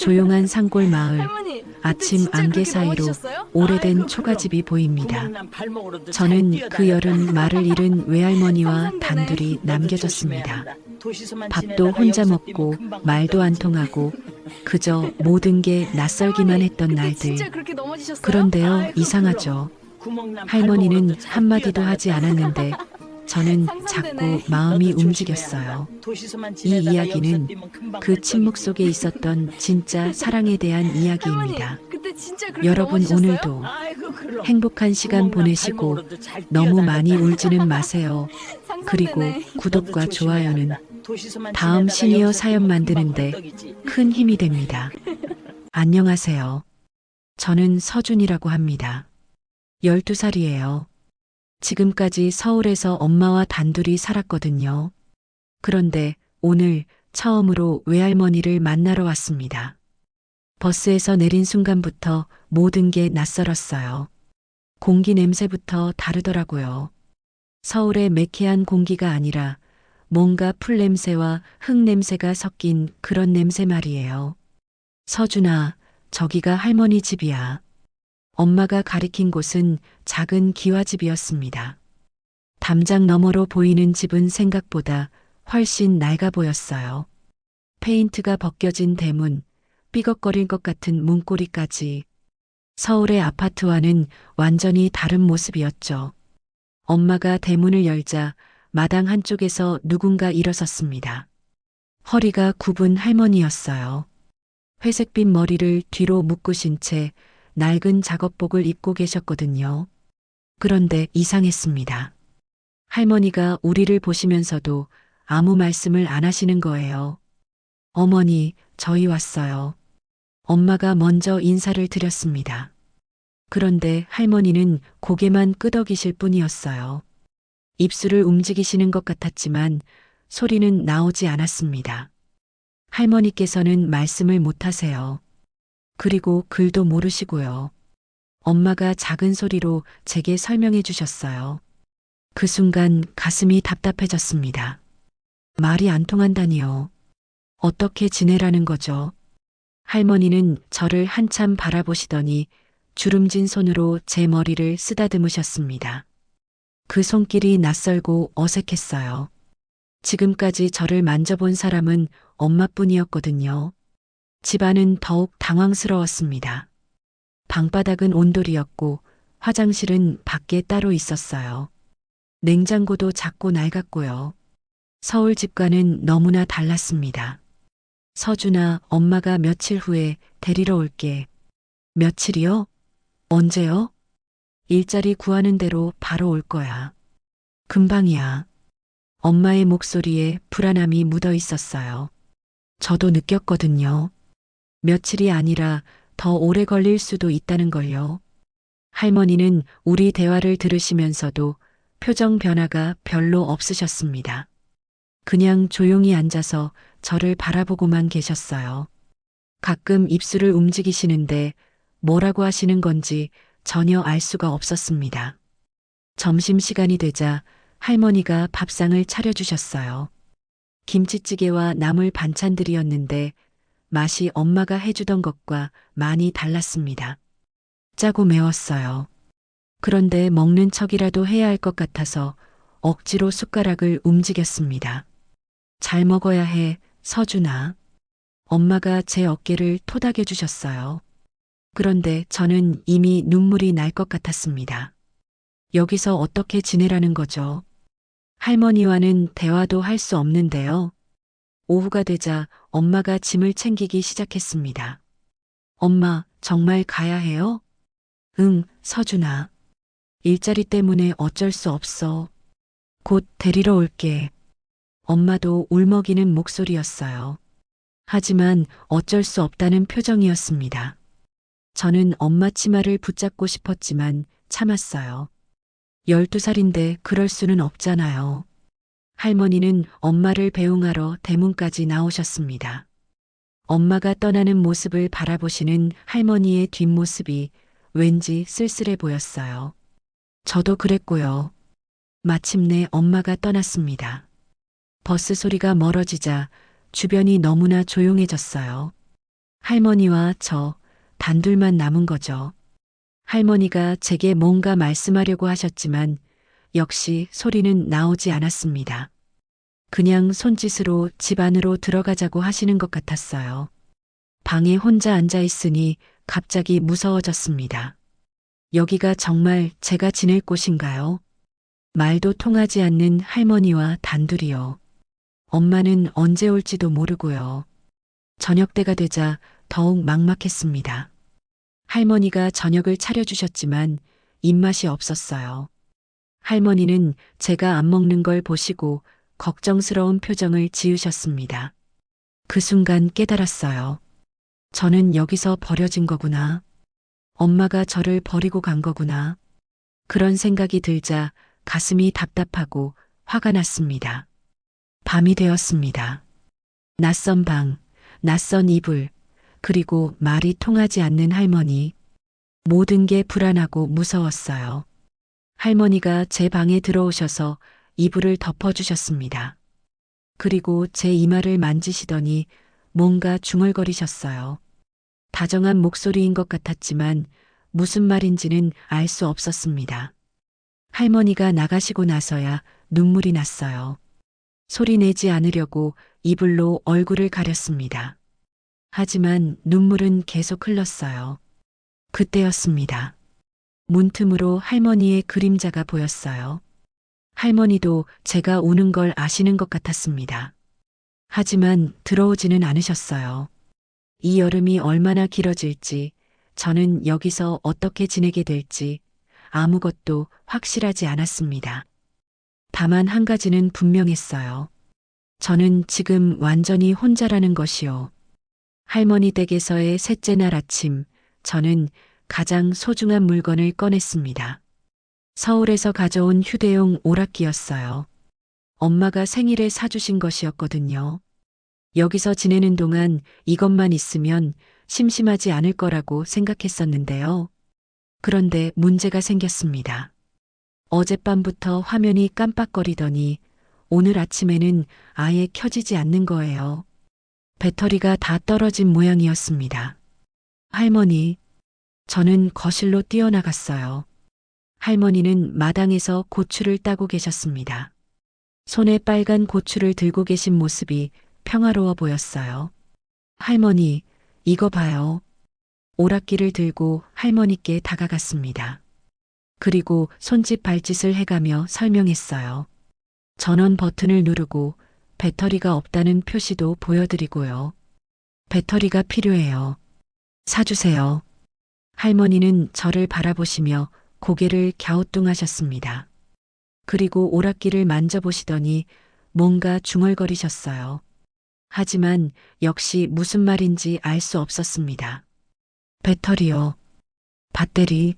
조용한 산골 마을, 할머니, 근데 아침 진짜 안개 그렇게 사이로 넘어지셨어요? 오래된 아이고, 초가집이 보입니다. 구멍난 발목으로도 잘 저는 그 뛰어다녔다. 여름 말을 잃은 외할머니와 상상되네. 단둘이 너도 남겨졌습니다. 조심해야 한다. 도시서만 밥도 지내다가 혼자 여기서 먹고 뛰면 금방 말도 안 건드리지. 통하고 그저 모든 게 낯설기만 할머니, 했던 근데 날들. 진짜 그렇게 넘어지셨어요? 그런데요, 아이고, 이상하죠. 구멍난 할머니는 발목으로도 잘 한마디도 하지 뛰어다녔다. 않았는데 저는 상상되네. 자꾸 마음이 너도 조심해야 움직였어요. 한다. 도시서만 이 지내다가 이야기는 여기서 뛰면 금방 그 침묵 건드리지. 속에 있었던 진짜 사랑에 대한 할머니, 이야기입니다. 그때 진짜 그렇게 여러분 넘어지셨어요? 오늘도 아이고, 그럼. 행복한 시간 구멍난 보내시고 발목으로도 잘 너무 많이 뛰어다녔다. 울지는 마세요. 그리고 상상되네. 구독과 너도 조심해야 좋아요는 한다. 도시서만 다음 지내다가 시니어 여기서 사연 뛰면 만드는데 금방 건드리지. 큰 힘이 됩니다. 안녕하세요. 저는 서준이라고 합니다. 12살이에요. 지금까지 서울에서 엄마와 단둘이 살았거든요. 그런데 오늘 처음으로 외할머니를 만나러 왔습니다. 버스에서 내린 순간부터 모든 게 낯설었어요. 공기 냄새부터 다르더라고요. 서울의 매캐한 공기가 아니라 뭔가 풀 냄새와 흙 냄새가 섞인 그런 냄새 말이에요. 서준아, 저기가 할머니 집이야. 엄마가 가리킨 곳은 작은 기와집이었습니다. 담장 너머로 보이는 집은 생각보다 훨씬 낡아 보였어요. 페인트가 벗겨진 대문, 삐걱거릴 것 같은 문고리까지. 서울의 아파트와는 완전히 다른 모습이었죠. 엄마가 대문을 열자 마당 한쪽에서 누군가 일어섰습니다. 허리가 굽은 할머니였어요. 회색빛 머리를 뒤로 묶으신 채 낡은 작업복을 입고 계셨거든요. 그런데 이상했습니다. 할머니가 우리를 보시면서도 아무 말씀을 안 하시는 거예요. 어머니, 저희 왔어요. 엄마가 먼저 인사를 드렸습니다. 그런데 할머니는 고개만 끄덕이실 뿐이었어요. 입술을 움직이시는 것 같았지만 소리는 나오지 않았습니다. 할머니께서는 말씀을 못 하세요. 그리고 글도 모르시고요. 엄마가 작은 소리로 제게 설명해 주셨어요. 그 순간 가슴이 답답해졌습니다. 말이 안 통한다니요. 어떻게 지내라는 거죠? 할머니는 저를 한참 바라보시더니 주름진 손으로 제 머리를 쓰다듬으셨습니다. 그 손길이 낯설고 어색했어요. 지금까지 저를 만져본 사람은 엄마뿐이었거든요. 집안은 더욱 당황스러웠습니다. 방바닥은 온돌이었고 화장실은 밖에 따로 있었어요. 냉장고도 작고 낡았고요. 서울 집과는 너무나 달랐습니다. 서준아, 엄마가 며칠 후에 데리러 올게. 며칠이요? 언제요? 일자리 구하는 대로 바로 올 거야. 금방이야. 엄마의 목소리에 불안함이 묻어 있었어요. 저도 느꼈거든요. 며칠이 아니라 더 오래 걸릴 수도 있다는 걸요. 할머니는 우리 대화를 들으시면서도 표정 변화가 별로 없으셨습니다. 그냥 조용히 앉아서 저를 바라보고만 계셨어요. 가끔 입술을 움직이시는데 뭐라고 하시는 건지 전혀 알 수가 없었습니다. 점심시간이 되자 할머니가 밥상을 차려주셨어요. 김치찌개와 나물 반찬들이었는데 맛이 엄마가 해주던 것과 많이 달랐습니다. 짜고 매웠어요. 그런데 먹는 척이라도 해야 할 것 같아서 억지로 숟가락을 움직였습니다. 잘 먹어야 해, 서준아. 엄마가 제 어깨를 토닥여 주셨어요. 그런데 저는 이미 눈물이 날 것 같았습니다. 여기서 어떻게 지내라는 거죠? 할머니와는 대화도 할 수 없는데요. 오후가 되자 엄마가 짐을 챙기기 시작했습니다. 엄마, 정말 가야 해요? 응, 서준아. 일자리 때문에 어쩔 수 없어. 곧 데리러 올게. 엄마도 울먹이는 목소리였어요. 하지만 어쩔 수 없다는 표정이었습니다. 저는 엄마 치마를 붙잡고 싶었지만 참았어요. 12살인데 그럴 수는 없잖아요. 할머니는 엄마를 배웅하러 대문까지 나오셨습니다. 엄마가 떠나는 모습을 바라보시는 할머니의 뒷모습이 왠지 쓸쓸해 보였어요. 저도 그랬고요. 마침내 엄마가 떠났습니다. 버스 소리가 멀어지자 주변이 너무나 조용해졌어요. 할머니와 저 단둘만 남은 거죠. 할머니가 제게 뭔가 말씀하려고 하셨지만 역시 소리는 나오지 않았습니다. 그냥 손짓으로 집 안으로 들어가자고 하시는 것 같았어요. 방에 혼자 앉아 있으니 갑자기 무서워졌습니다. 여기가 정말 제가 지낼 곳인가요? 말도 통하지 않는 할머니와 단둘이요. 엄마는 언제 올지도 모르고요. 저녁 때가 되자 더욱 막막했습니다. 할머니가 저녁을 차려주셨지만 입맛이 없었어요. 할머니는 제가 안 먹는 걸 보시고 걱정스러운 표정을 지으셨습니다. 그 순간 깨달았어요. 저는 여기서 버려진 거구나. 엄마가 저를 버리고 간 거구나. 그런 생각이 들자 가슴이 답답하고 화가 났습니다. 밤이 되었습니다. 낯선 방, 낯선 이불, 그리고 말이 통하지 않는 할머니. 모든 게 불안하고 무서웠어요. 할머니가 제 방에 들어오셔서 이불을 덮어주셨습니다. 그리고 제 이마를 만지시더니 뭔가 중얼거리셨어요. 다정한 목소리인 것 같았지만 무슨 말인지는 알 수 없었습니다. 할머니가 나가시고 나서야 눈물이 났어요. 소리 내지 않으려고 이불로 얼굴을 가렸습니다. 하지만 눈물은 계속 흘렀어요. 그때였습니다. 문틈으로 할머니의 그림자가 보였어요. 할머니도 제가 오는 걸 아시는 것 같았습니다. 하지만 들어오지는 않으셨어요. 이 여름이 얼마나 길어질지, 저는 여기서 어떻게 지내게 될지 아무것도 확실하지 않았습니다. 다만 한 가지는 분명했어요. 저는 지금 완전히 혼자라는 것이요. 할머니 댁에서의 셋째 날 아침, 저는 가장 소중한 물건을 꺼냈습니다. 서울에서 가져온 휴대용 오락기였어요. 엄마가 생일에 사주신 것이었거든요. 여기서 지내는 동안 이것만 있으면 심심하지 않을 거라고 생각했었는데요. 그런데 문제가 생겼습니다. 어젯밤부터 화면이 깜빡거리더니 오늘 아침에는 아예 켜지지 않는 거예요. 배터리가 다 떨어진 모양이었습니다. 할머니, 저는 거실로 뛰어나갔어요. 할머니는 마당에서 고추를 따고 계셨습니다. 손에 빨간 고추를 들고 계신 모습이 평화로워 보였어요. 할머니, 이거 봐요. 오락기를 들고 할머니께 다가갔습니다. 그리고 손짓 발짓을 해가며 설명했어요. 전원 버튼을 누르고 배터리가 없다는 표시도 보여드리고요. 배터리가 필요해요. 사주세요. 할머니는 저를 바라보시며 고개를 갸우뚱하셨습니다. 그리고 오락기를 만져보시더니 뭔가 중얼거리셨어요. 하지만 역시 무슨 말인지 알 수 없었습니다. 배터리요. 배터리.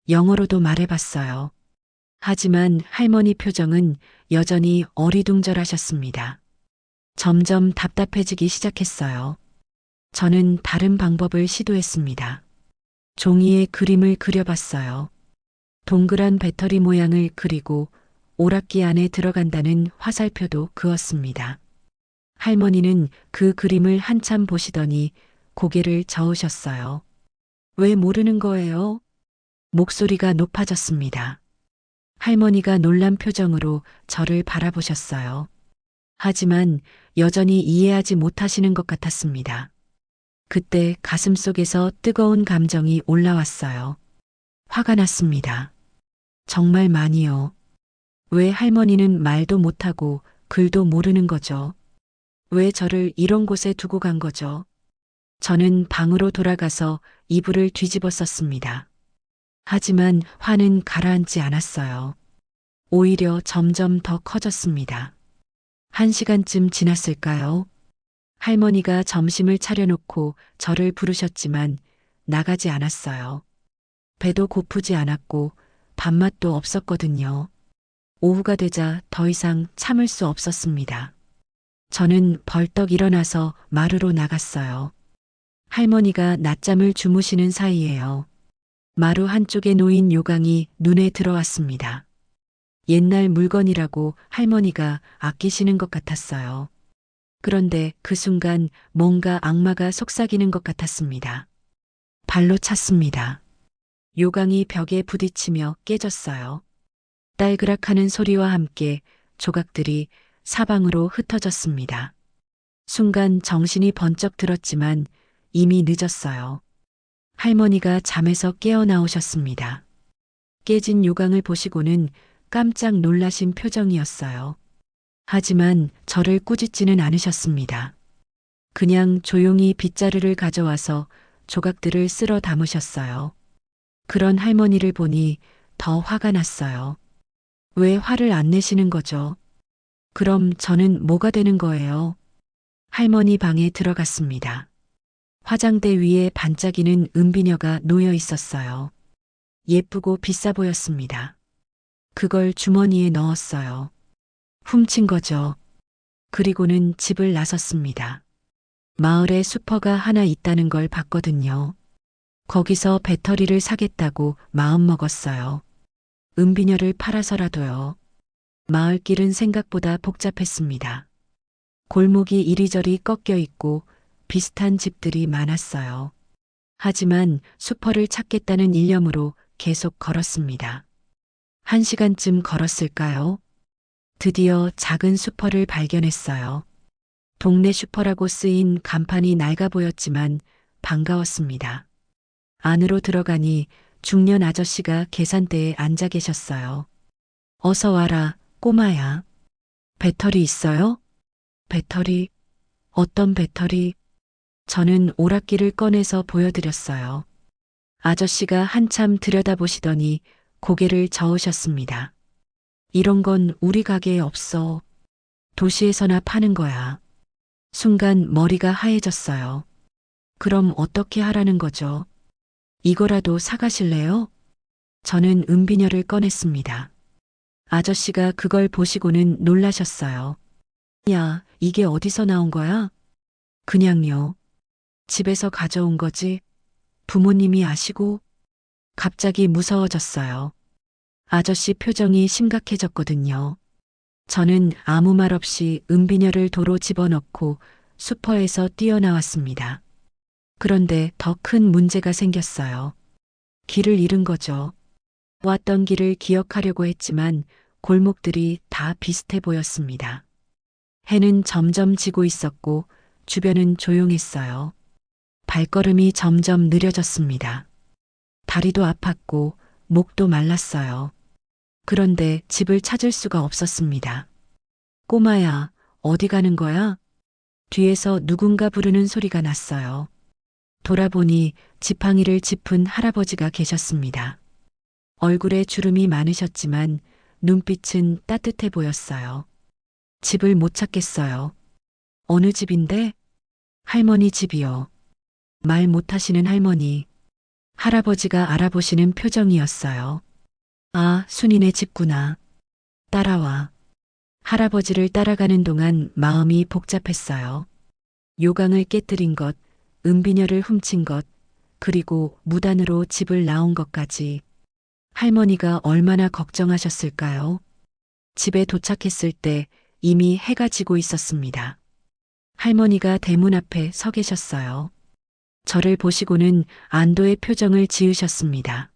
영어로도 말해봤어요. 하지만 할머니 표정은 여전히 어리둥절하셨습니다. 점점 답답해지기 시작했어요. 저는 다른 방법을 시도했습니다. 종이에 그림을 그려봤어요. 동그란 배터리 모양을 그리고 오락기 안에 들어간다는 화살표도 그었습니다. 할머니는 그 그림을 한참 보시더니 고개를 저으셨어요. 왜 모르는 거예요? 목소리가 높아졌습니다. 할머니가 놀란 표정으로 저를 바라보셨어요. 하지만 여전히 이해하지 못하시는 것 같았습니다. 그때 가슴속에서 뜨거운 감정이 올라왔어요. 화가 났습니다. 정말 많이요. 왜 할머니는 말도 못하고 글도 모르는 거죠? 왜 저를 이런 곳에 두고 간 거죠? 저는 방으로 돌아가서 이불을 뒤집어 썼습니다. 하지만 화는 가라앉지 않았어요. 오히려 점점 더 커졌습니다. 1시간쯤 지났을까요? 할머니가 점심을 차려놓고 저를 부르셨지만 나가지 않았어요. 배도 고프지 않았고 밥맛도 없었거든요. 오후가 되자 더 이상 참을 수 없었습니다. 저는 벌떡 일어나서 마루로 나갔어요. 할머니가 낮잠을 주무시는 사이에요. 마루 한쪽에 놓인 요강이 눈에 들어왔습니다. 옛날 물건이라고 할머니가 아끼시는 것 같았어요. 그런데 그 순간 뭔가 악마가 속삭이는 것 같았습니다. 발로 찼습니다. 요강이 벽에 부딪히며 깨졌어요. 딸그락하는 소리와 함께 조각들이 사방으로 흩어졌습니다. 순간 정신이 번쩍 들었지만 이미 늦었어요. 할머니가 잠에서 깨어나오셨습니다. 깨진 요강을 보시고는 깜짝 놀라신 표정이었어요. 하지만 저를 꾸짖지는 않으셨습니다. 그냥 조용히 빗자루를 가져와서 조각들을 쓸어 담으셨어요. 그런 할머니를 보니 더 화가 났어요. 왜 화를 안 내시는 거죠? 그럼 저는 뭐가 되는 거예요? 할머니 방에 들어갔습니다. 화장대 위에 반짝이는 은비녀가 놓여 있었어요. 예쁘고 비싸 보였습니다. 그걸 주머니에 넣었어요. 훔친 거죠. 그리고는 집을 나섰습니다. 마을에 슈퍼가 하나 있다는 걸 봤거든요. 거기서 배터리를 사겠다고 마음먹었어요. 은비녀를 팔아서라도요. 마을길은 생각보다 복잡했습니다. 골목이 이리저리 꺾여 있고 비슷한 집들이 많았어요. 하지만 슈퍼를 찾겠다는 일념으로 계속 걸었습니다. 1시간쯤 걸었을까요? 드디어 작은 슈퍼를 발견했어요. 동네 슈퍼라고 쓰인 간판이 낡아 보였지만 반가웠습니다. 안으로 들어가니 중년 아저씨가 계산대에 앉아 계셨어요. 어서 와라, 꼬마야. 배터리 있어요? 배터리? 어떤 배터리? 저는 오락기를 꺼내서 보여드렸어요. 아저씨가 한참 들여다보시더니 고개를 저으셨습니다. 이런 건 우리 가게에 없어. 도시에서나 파는 거야. 순간 머리가 하얘졌어요. 그럼 어떻게 하라는 거죠? 이거라도 사가실래요? 저는 은비녀를 꺼냈습니다. 아저씨가 그걸 보시고는 놀라셨어요. 야, 이게 어디서 나온 거야? 그냥요. 집에서 가져온 거지. 부모님이 아시고. 갑자기 무서워졌어요. 아저씨 표정이 심각해졌거든요. 저는 아무 말 없이 은비녀를 도로 집어넣고 슈퍼에서 뛰어나왔습니다. 그런데 더 큰 문제가 생겼어요. 길을 잃은 거죠. 왔던 길을 기억하려고 했지만 골목들이 다 비슷해 보였습니다. 해는 점점 지고 있었고 주변은 조용했어요. 발걸음이 점점 느려졌습니다. 다리도 아팠고 목도 말랐어요. 그런데 집을 찾을 수가 없었습니다. 꼬마야, 어디 가는 거야? 뒤에서 누군가 부르는 소리가 났어요. 돌아보니 지팡이를 짚은 할아버지가 계셨습니다. 얼굴에 주름이 많으셨지만 눈빛은 따뜻해 보였어요. 집을 못 찾겠어요. 어느 집인데? 할머니 집이요. 말 못하시는 할머니. 할아버지가 알아보시는 표정이었어요. 아, 순이네 집구나. 따라와. 할아버지를 따라가는 동안 마음이 복잡했어요. 요강을 깨뜨린 것, 은비녀를 훔친 것, 그리고 무단으로 집을 나온 것까지. 할머니가 얼마나 걱정하셨을까요? 집에 도착했을 때 이미 해가 지고 있었습니다. 할머니가 대문 앞에 서 계셨어요. 저를 보시고는 안도의 표정을 지으셨습니다.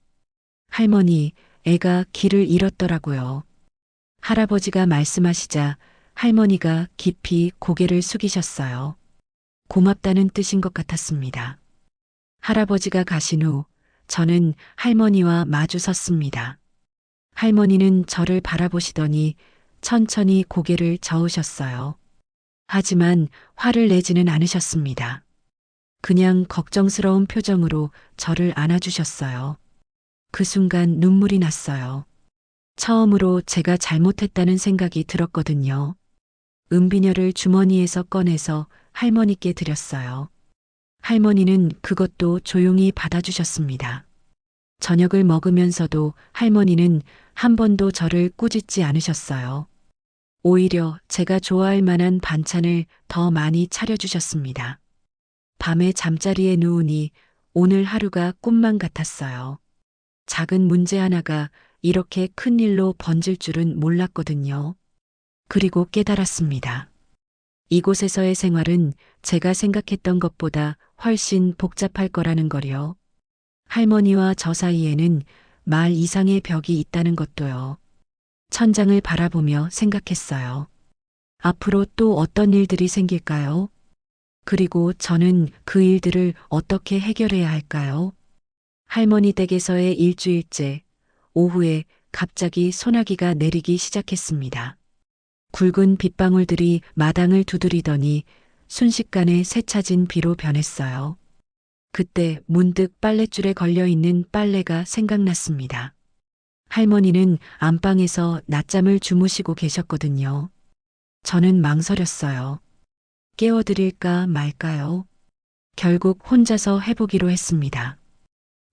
할머니, 애가 길을 잃었더라고요. 할아버지가 말씀하시자 할머니가 깊이 고개를 숙이셨어요. 고맙다는 뜻인 것 같았습니다. 할아버지가 가신 후 저는 할머니와 마주 섰습니다. 할머니는 저를 바라보시더니 천천히 고개를 저으셨어요. 하지만 화를 내지는 않으셨습니다. 그냥 걱정스러운 표정으로 저를 안아주셨어요. 그 순간 눈물이 났어요. 처음으로 제가 잘못했다는 생각이 들었거든요. 은비녀를 주머니에서 꺼내서 할머니께 드렸어요. 할머니는 그것도 조용히 받아주셨습니다. 저녁을 먹으면서도 할머니는 한 번도 저를 꾸짖지 않으셨어요. 오히려 제가 좋아할 만한 반찬을 더 많이 차려주셨습니다. 밤에 잠자리에 누우니 오늘 하루가 꿈만 같았어요. 작은 문제 하나가 이렇게 큰 일로 번질 줄은 몰랐거든요. 그리고 깨달았습니다. 이곳에서의 생활은 제가 생각했던 것보다 훨씬 복잡할 거라는 거요. 할머니와 저 사이에는 말 이상의 벽이 있다는 것도요. 천장을 바라보며 생각했어요. 앞으로 또 어떤 일들이 생길까요? 그리고 저는 그 일들을 어떻게 해결해야 할까요? 할머니 댁에서의 일주일째, 오후에 갑자기 소나기가 내리기 시작했습니다. 굵은 빗방울들이 마당을 두드리더니 순식간에 세차진 비로 변했어요. 그때 문득 빨랫줄에 걸려 있는 빨래가 생각났습니다. 할머니는 안방에서 낮잠을 주무시고 계셨거든요. 저는 망설였어요. 깨워드릴까 말까요? 결국 혼자서 해보기로 했습니다.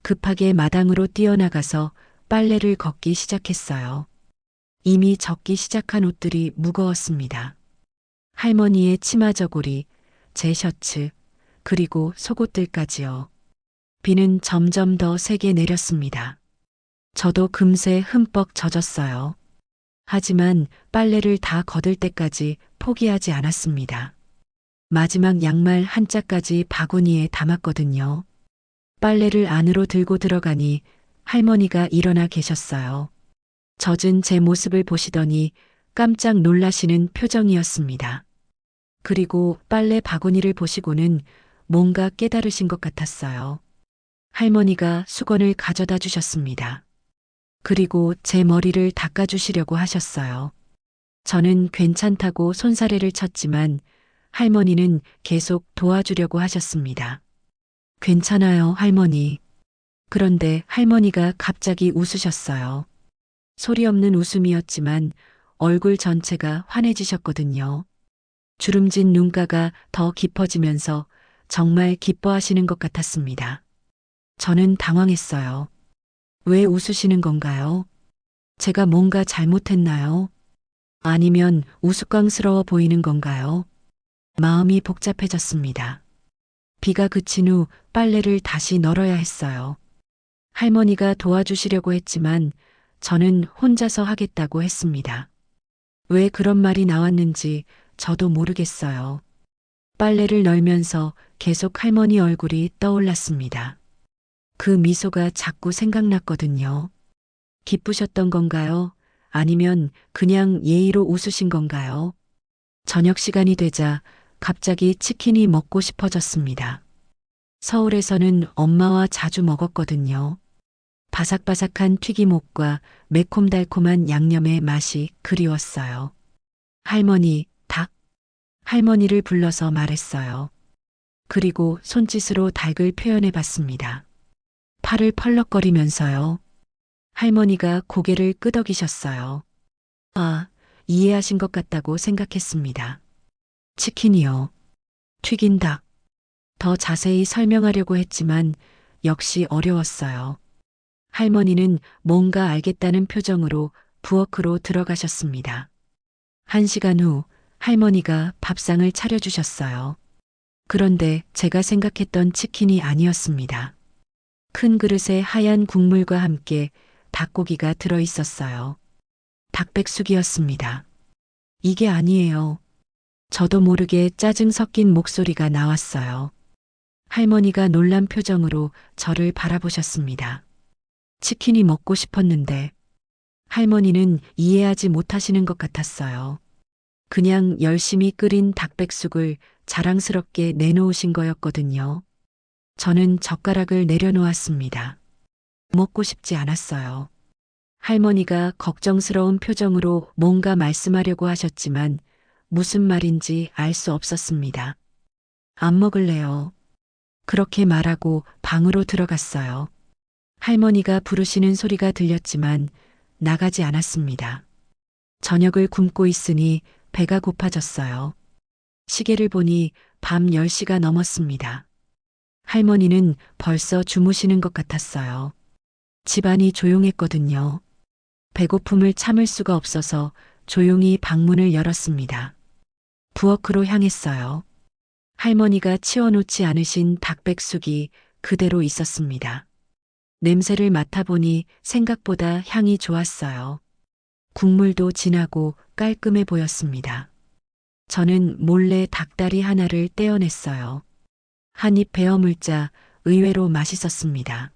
급하게 마당으로 뛰어나가서 빨래를 걷기 시작했어요. 이미 젖기 시작한 옷들이 무거웠습니다. 할머니의 치마 저고리, 제 셔츠, 그리고 속옷들까지요. 비는 점점 더 세게 내렸습니다. 저도 금세 흠뻑 젖었어요. 하지만 빨래를 다 걷을 때까지 포기하지 않았습니다. 마지막 양말 한 짝까지 바구니에 담았거든요. 빨래를 안으로 들고 들어가니 할머니가 일어나 계셨어요. 젖은 제 모습을 보시더니 깜짝 놀라시는 표정이었습니다. 그리고 빨래 바구니를 보시고는 뭔가 깨달으신 것 같았어요. 할머니가 수건을 가져다 주셨습니다. 그리고 제 머리를 닦아주시려고 하셨어요. 저는 괜찮다고 손사래를 쳤지만 할머니는 계속 도와주려고 하셨습니다. 괜찮아요, 할머니. 그런데 할머니가 갑자기 웃으셨어요. 소리 없는 웃음이었지만 얼굴 전체가 환해지셨거든요. 주름진 눈가가 더 깊어지면서 정말 기뻐하시는 것 같았습니다. 저는 당황했어요. 왜 웃으시는 건가요? 제가 뭔가 잘못했나요? 아니면 우스꽝스러워 보이는 건가요? 마음이 복잡해졌습니다. 비가 그친 후 빨래를 다시 널어야 했어요. 할머니가 도와주시려고 했지만 저는 혼자서 하겠다고 했습니다. 왜 그런 말이 나왔는지 저도 모르겠어요. 빨래를 널면서 계속 할머니 얼굴이 떠올랐습니다. 그 미소가 자꾸 생각났거든요. 기쁘셨던 건가요? 아니면 그냥 예의로 웃으신 건가요? 저녁 시간이 되자 갑자기 치킨이 먹고 싶어졌습니다. 서울에서는 엄마와 자주 먹었거든요. 바삭바삭한 튀김옷과 매콤달콤한 양념의 맛이 그리웠어요. 할머니, 닭. 할머니를 불러서 말했어요. 그리고 손짓으로 닭을 표현해 봤습니다. 팔을 펄럭거리면서요. 할머니가 고개를 끄덕이셨어요. 아, 이해하신 것 같다고 생각했습니다. 치킨이요. 튀긴 닭. 더 자세히 설명하려고 했지만 역시 어려웠어요. 할머니는 뭔가 알겠다는 표정으로 부엌으로 들어가셨습니다. 1시간 후 할머니가 밥상을 차려주셨어요. 그런데 제가 생각했던 치킨이 아니었습니다. 큰 그릇에 하얀 국물과 함께 닭고기가 들어 있었어요. 닭백숙이었습니다. 이게 아니에요. 저도 모르게 짜증 섞인 목소리가 나왔어요. 할머니가 놀란 표정으로 저를 바라보셨습니다. 치킨이 먹고 싶었는데 할머니는 이해하지 못하시는 것 같았어요. 그냥 열심히 끓인 닭백숙을 자랑스럽게 내놓으신 거였거든요. 저는 젓가락을 내려놓았습니다. 먹고 싶지 않았어요. 할머니가 걱정스러운 표정으로 뭔가 말씀하려고 하셨지만 무슨 말인지 알 수 없었습니다. 안 먹을래요. 그렇게 말하고 방으로 들어갔어요. 할머니가 부르시는 소리가 들렸지만 나가지 않았습니다. 저녁을 굶고 있으니 배가 고파졌어요. 시계를 보니 밤 10시가 넘었습니다. 할머니는 벌써 주무시는 것 같았어요. 집안이 조용했거든요. 배고픔을 참을 수가 없어서 조용히 방문을 열었습니다. 부엌으로 향했어요. 할머니가 치워놓지 않으신 닭백숙이 그대로 있었습니다. 냄새를 맡아보니 생각보다 향이 좋았어요. 국물도 진하고 깔끔해 보였습니다. 저는 몰래 닭다리 하나를 떼어냈어요. 한 입 베어 물자 의외로 맛있었습니다.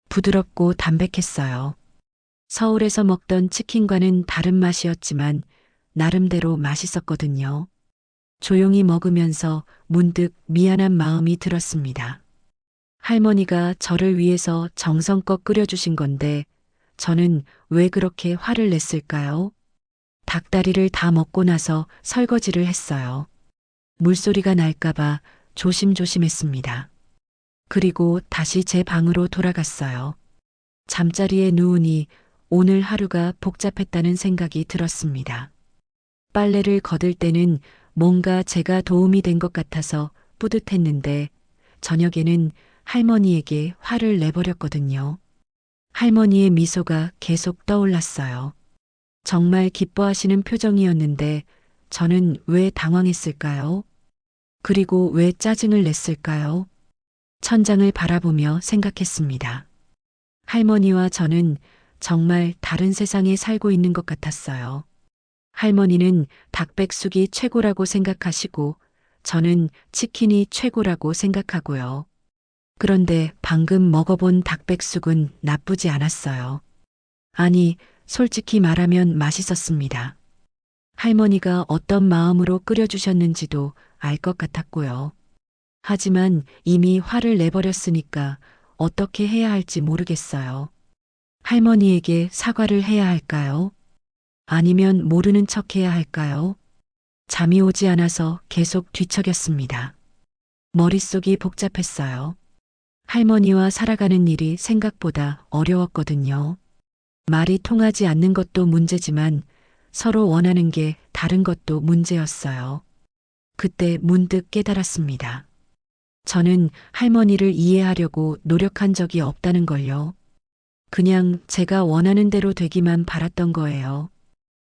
부드럽고 담백했어요. 서울에서 먹던 치킨과는 다른 맛이었지만 나름대로 맛있었거든요. 조용히 먹으면서 문득 미안한 마음이 들었습니다. 할머니가 저를 위해서 정성껏 끓여주신 건데 저는 왜 그렇게 화를 냈을까요? 닭다리를 다 먹고 나서 설거지를 했어요. 물소리가 날까봐 조심조심했습니다. 그리고 다시 제 방으로 돌아갔어요. 잠자리에 누우니 오늘 하루가 복잡했다는 생각이 들었습니다. 빨래를 거들 때는 뭔가 제가 도움이 된 것 같아서 뿌듯했는데 저녁에는 할머니에게 화를 내버렸거든요. 할머니의 미소가 계속 떠올랐어요. 정말 기뻐하시는 표정이었는데 저는 왜 당황했을까요? 그리고 왜 짜증을 냈을까요? 천장을 바라보며 생각했습니다. 할머니와 저는 정말 다른 세상에 살고 있는 것 같았어요. 할머니는 닭백숙이 최고라고 생각하시고 저는 치킨이 최고라고 생각하고요. 그런데 방금 먹어본 닭백숙은 나쁘지 않았어요. 아니, 솔직히 말하면 맛있었습니다. 할머니가 어떤 마음으로 끓여주셨는지도 알 것 같았고요. 하지만 이미 화를 내버렸으니까 어떻게 해야 할지 모르겠어요. 할머니에게 사과를 해야 할까요? 아니면 모르는 척 해야 할까요? 잠이 오지 않아서 계속 뒤척였습니다. 머릿속이 복잡했어요. 할머니와 살아가는 일이 생각보다 어려웠거든요. 말이 통하지 않는 것도 문제지만 서로 원하는 게 다른 것도 문제였어요. 그때 문득 깨달았습니다. 저는 할머니를 이해하려고 노력한 적이 없다는 걸요. 그냥 제가 원하는 대로 되기만 바랐던 거예요.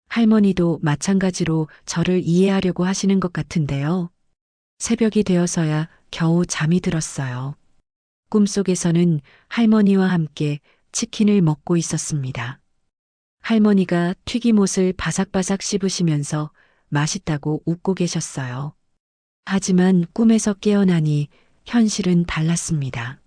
할머니도 마찬가지로 저를 이해하려고 하시는 것 같은데요. 새벽이 되어서야 겨우 잠이 들었어요. 꿈속에서는 할머니와 함께 치킨을 먹고 있었습니다. 할머니가 튀김옷을 바삭바삭 씹으시면서 맛있다고 웃고 계셨어요. 하지만 꿈에서 깨어나니 현실은 달랐습니다.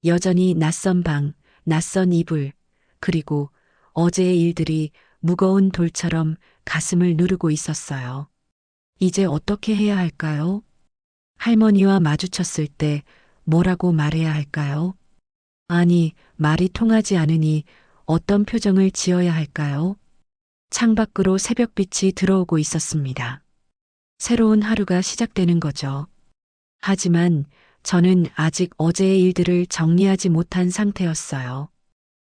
여전히 낯선 방, 낯선 이불, 그리고 어제의 일들이 무거운 돌처럼 가슴을 누르고 있었어요. 이제 어떻게 해야 할까요? 할머니와 마주쳤을 때 뭐라고 말해야 할까요? 아니, 말이 통하지 않으니 어떤 표정을 지어야 할까요? 창밖으로 새벽빛이 들어오고 있었습니다. 새로운 하루가 시작되는 거죠. 하지만 저는 아직 어제의 일들을 정리하지 못한 상태였어요.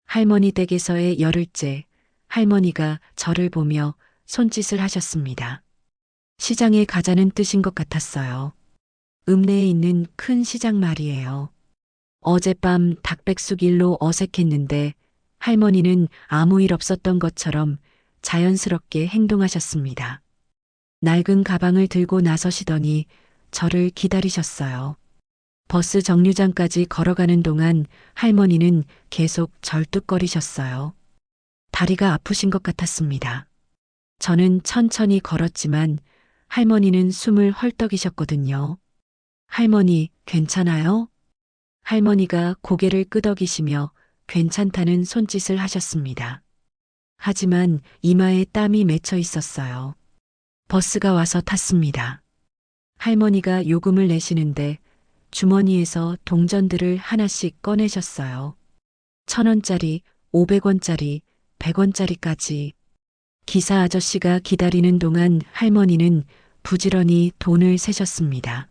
할머니 댁에서의 열흘째, 할머니가 저를 보며 손짓을 하셨습니다. 시장에 가자는 뜻인 것 같았어요. 읍내에 있는 큰 시장 말이에요. 어젯밤 닭백숙 일로 어색했는데 할머니는 아무 일 없었던 것처럼 자연스럽게 행동하셨습니다. 낡은 가방을 들고 나서시더니 저를 기다리셨어요. 버스 정류장까지 걸어가는 동안 할머니는 계속 절뚝거리셨어요. 다리가 아프신 것 같았습니다. 저는 천천히 걸었지만 할머니는 숨을 헐떡이셨거든요. 할머니, 괜찮아요? 할머니가 고개를 끄덕이시며 괜찮다는 손짓을 하셨습니다. 하지만 이마에 땀이 맺혀 있었어요. 버스가 와서 탔습니다. 할머니가 요금을 내시는데 주머니에서 동전들을 하나씩 꺼내셨어요. 1,000원짜리, 500원짜리, 100원짜리까지. 기사 아저씨가 기다리는 동안 할머니는 부지런히 돈을 세셨습니다.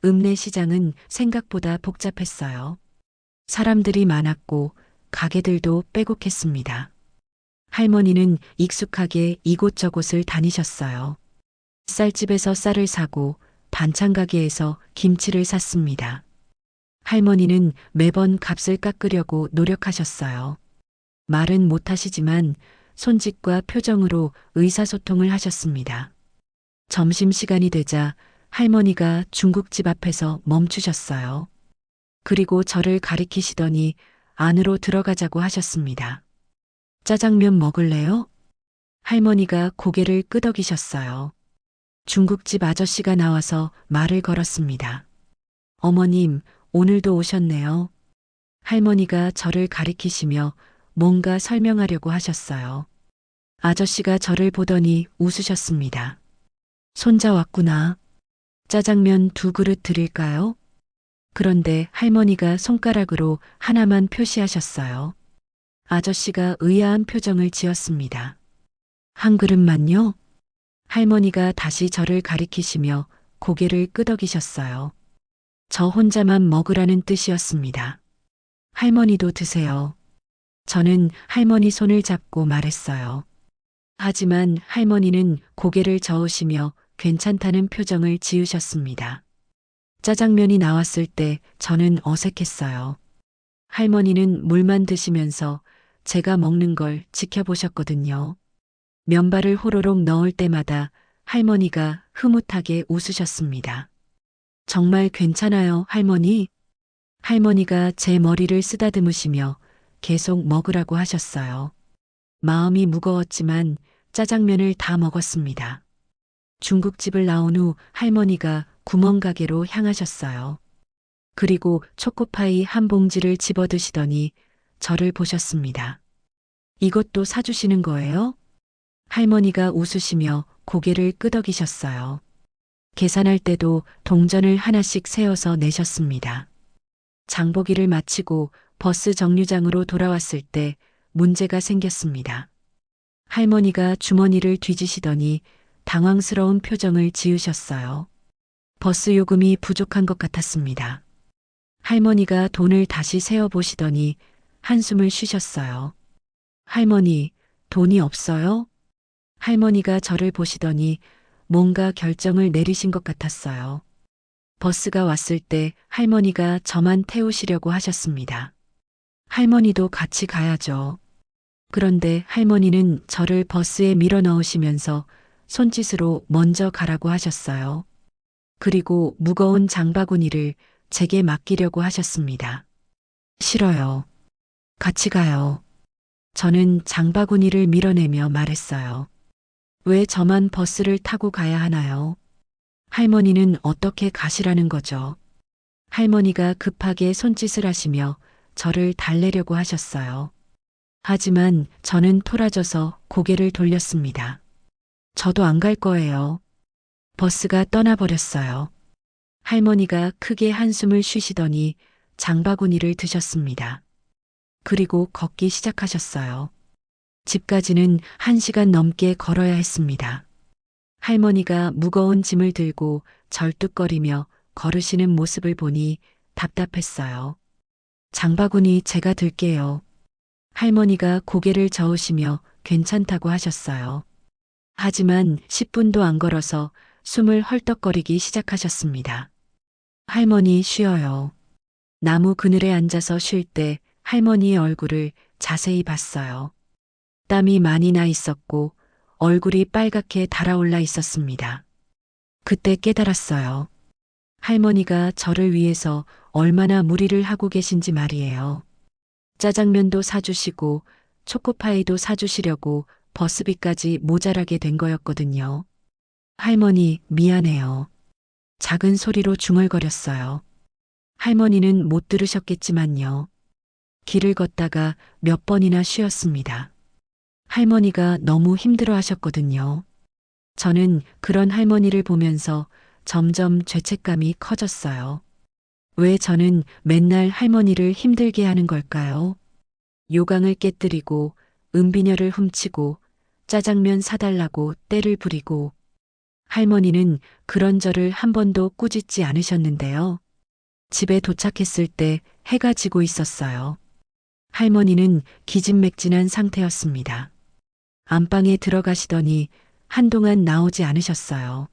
읍내 시장은 생각보다 복잡했어요. 사람들이 많았고 가게들도 빼곡했습니다. 할머니는 익숙하게 이곳저곳을 다니셨어요. 쌀집에서 쌀을 사고 반찬 가게에서 김치를 샀습니다. 할머니는 매번 값을 깎으려고 노력하셨어요. 말은 못하시지만 손짓과 표정으로 의사소통을 하셨습니다. 점심시간이 되자 할머니가 중국집 앞에서 멈추셨어요. 그리고 저를 가리키시더니 안으로 들어가자고 하셨습니다. 짜장면 먹을래요? 할머니가 고개를 끄덕이셨어요. 중국집 아저씨가 나와서 말을 걸었습니다. 어머님, 오늘도 오셨네요. 할머니가 저를 가리키시며 뭔가 설명하려고 하셨어요. 아저씨가 저를 보더니 웃으셨습니다. 손자 왔구나. 짜장면 2그릇 드릴까요? 그런데 할머니가 손가락으로 하나만 표시하셨어요. 아저씨가 의아한 표정을 지었습니다. 한 그릇만요? 할머니가 다시 저를 가리키시며 고개를 끄덕이셨어요. 저 혼자만 먹으라는 뜻이었습니다. 할머니도 드세요. 저는 할머니 손을 잡고 말했어요. 하지만 할머니는 고개를 저으시며 괜찮다는 표정을 지으셨습니다. 짜장면이 나왔을 때 저는 어색했어요. 할머니는 물만 드시면서 제가 먹는 걸 지켜보셨거든요. 면발을 호로록 넣을 때마다 할머니가 흐뭇하게 웃으셨습니다. 정말 괜찮아요, 할머니? 할머니가 제 머리를 쓰다듬으시며 계속 먹으라고 하셨어요. 마음이 무거웠지만 짜장면을 다 먹었습니다. 중국집을 나온 후 할머니가 구멍가게로 향하셨어요. 그리고 초코파이 한 봉지를 집어드시더니 저를 보셨습니다. 이것도 사주시는 거예요? 할머니가 웃으시며 고개를 끄덕이셨어요. 계산할 때도 동전을 하나씩 세어서 내셨습니다. 장보기를 마치고 버스 정류장으로 돌아왔을 때 문제가 생겼습니다. 할머니가 주머니를 뒤지시더니 당황스러운 표정을 지으셨어요. 버스 요금이 부족한 것 같았습니다. 할머니가 돈을 다시 세어보시더니 한숨을 쉬셨어요. 할머니, 돈이 없어요? 할머니가 저를 보시더니 뭔가 결정을 내리신 것 같았어요. 버스가 왔을 때 할머니가 저만 태우시려고 하셨습니다. 할머니도 같이 가야죠. 그런데 할머니는 저를 버스에 밀어 넣으시면서 손짓으로 먼저 가라고 하셨어요. 그리고 무거운 장바구니를 제게 맡기려고 하셨습니다. 싫어요. 같이 가요. 저는 장바구니를 밀어내며 말했어요. 왜 저만 버스를 타고 가야 하나요? 할머니는 어떻게 가시라는 거죠? 할머니가 급하게 손짓을 하시며 저를 달래려고 하셨어요. 하지만 저는 토라져서 고개를 돌렸습니다. 저도 안 갈 거예요. 버스가 떠나버렸어요. 할머니가 크게 한숨을 쉬시더니 장바구니를 드셨습니다. 그리고 걷기 시작하셨어요. 집까지는 1시간 넘게 걸어야 했습니다. 할머니가 무거운 짐을 들고 절뚝거리며 걸으시는 모습을 보니 답답했어요. 장바구니 제가 들게요. 할머니가 고개를 저으시며 괜찮다고 하셨어요. 하지만 10분도 안 걸어서 숨을 헐떡거리기 시작하셨습니다. 할머니 쉬어요. 나무 그늘에 앉아서 쉴 때 할머니의 얼굴을 자세히 봤어요. 땀이 많이 나 있었고 얼굴이 빨갛게 달아올라 있었습니다. 그때 깨달았어요. 할머니가 저를 위해서 얼마나 무리를 하고 계신지 말이에요. 짜장면도 사주시고 초코파이도 사주시려고 버스비까지 모자라게 된 거였거든요. 할머니, 미안해요. 작은 소리로 중얼거렸어요. 할머니는 못 들으셨겠지만요. 길을 걷다가 몇 번이나 쉬었습니다. 할머니가 너무 힘들어 하셨거든요. 저는 그런 할머니를 보면서 점점 죄책감이 커졌어요. 왜 저는 맨날 할머니를 힘들게 하는 걸까요? 요강을 깨뜨리고 은비녀를 훔치고 짜장면 사달라고 떼를 부리고 할머니는 그런 저를 한 번도 꾸짖지 않으셨는데요. 집에 도착했을 때 해가 지고 있었어요. 할머니는 기진맥진한 상태였습니다. 안방에 들어가시더니 한동안 나오지 않으셨어요.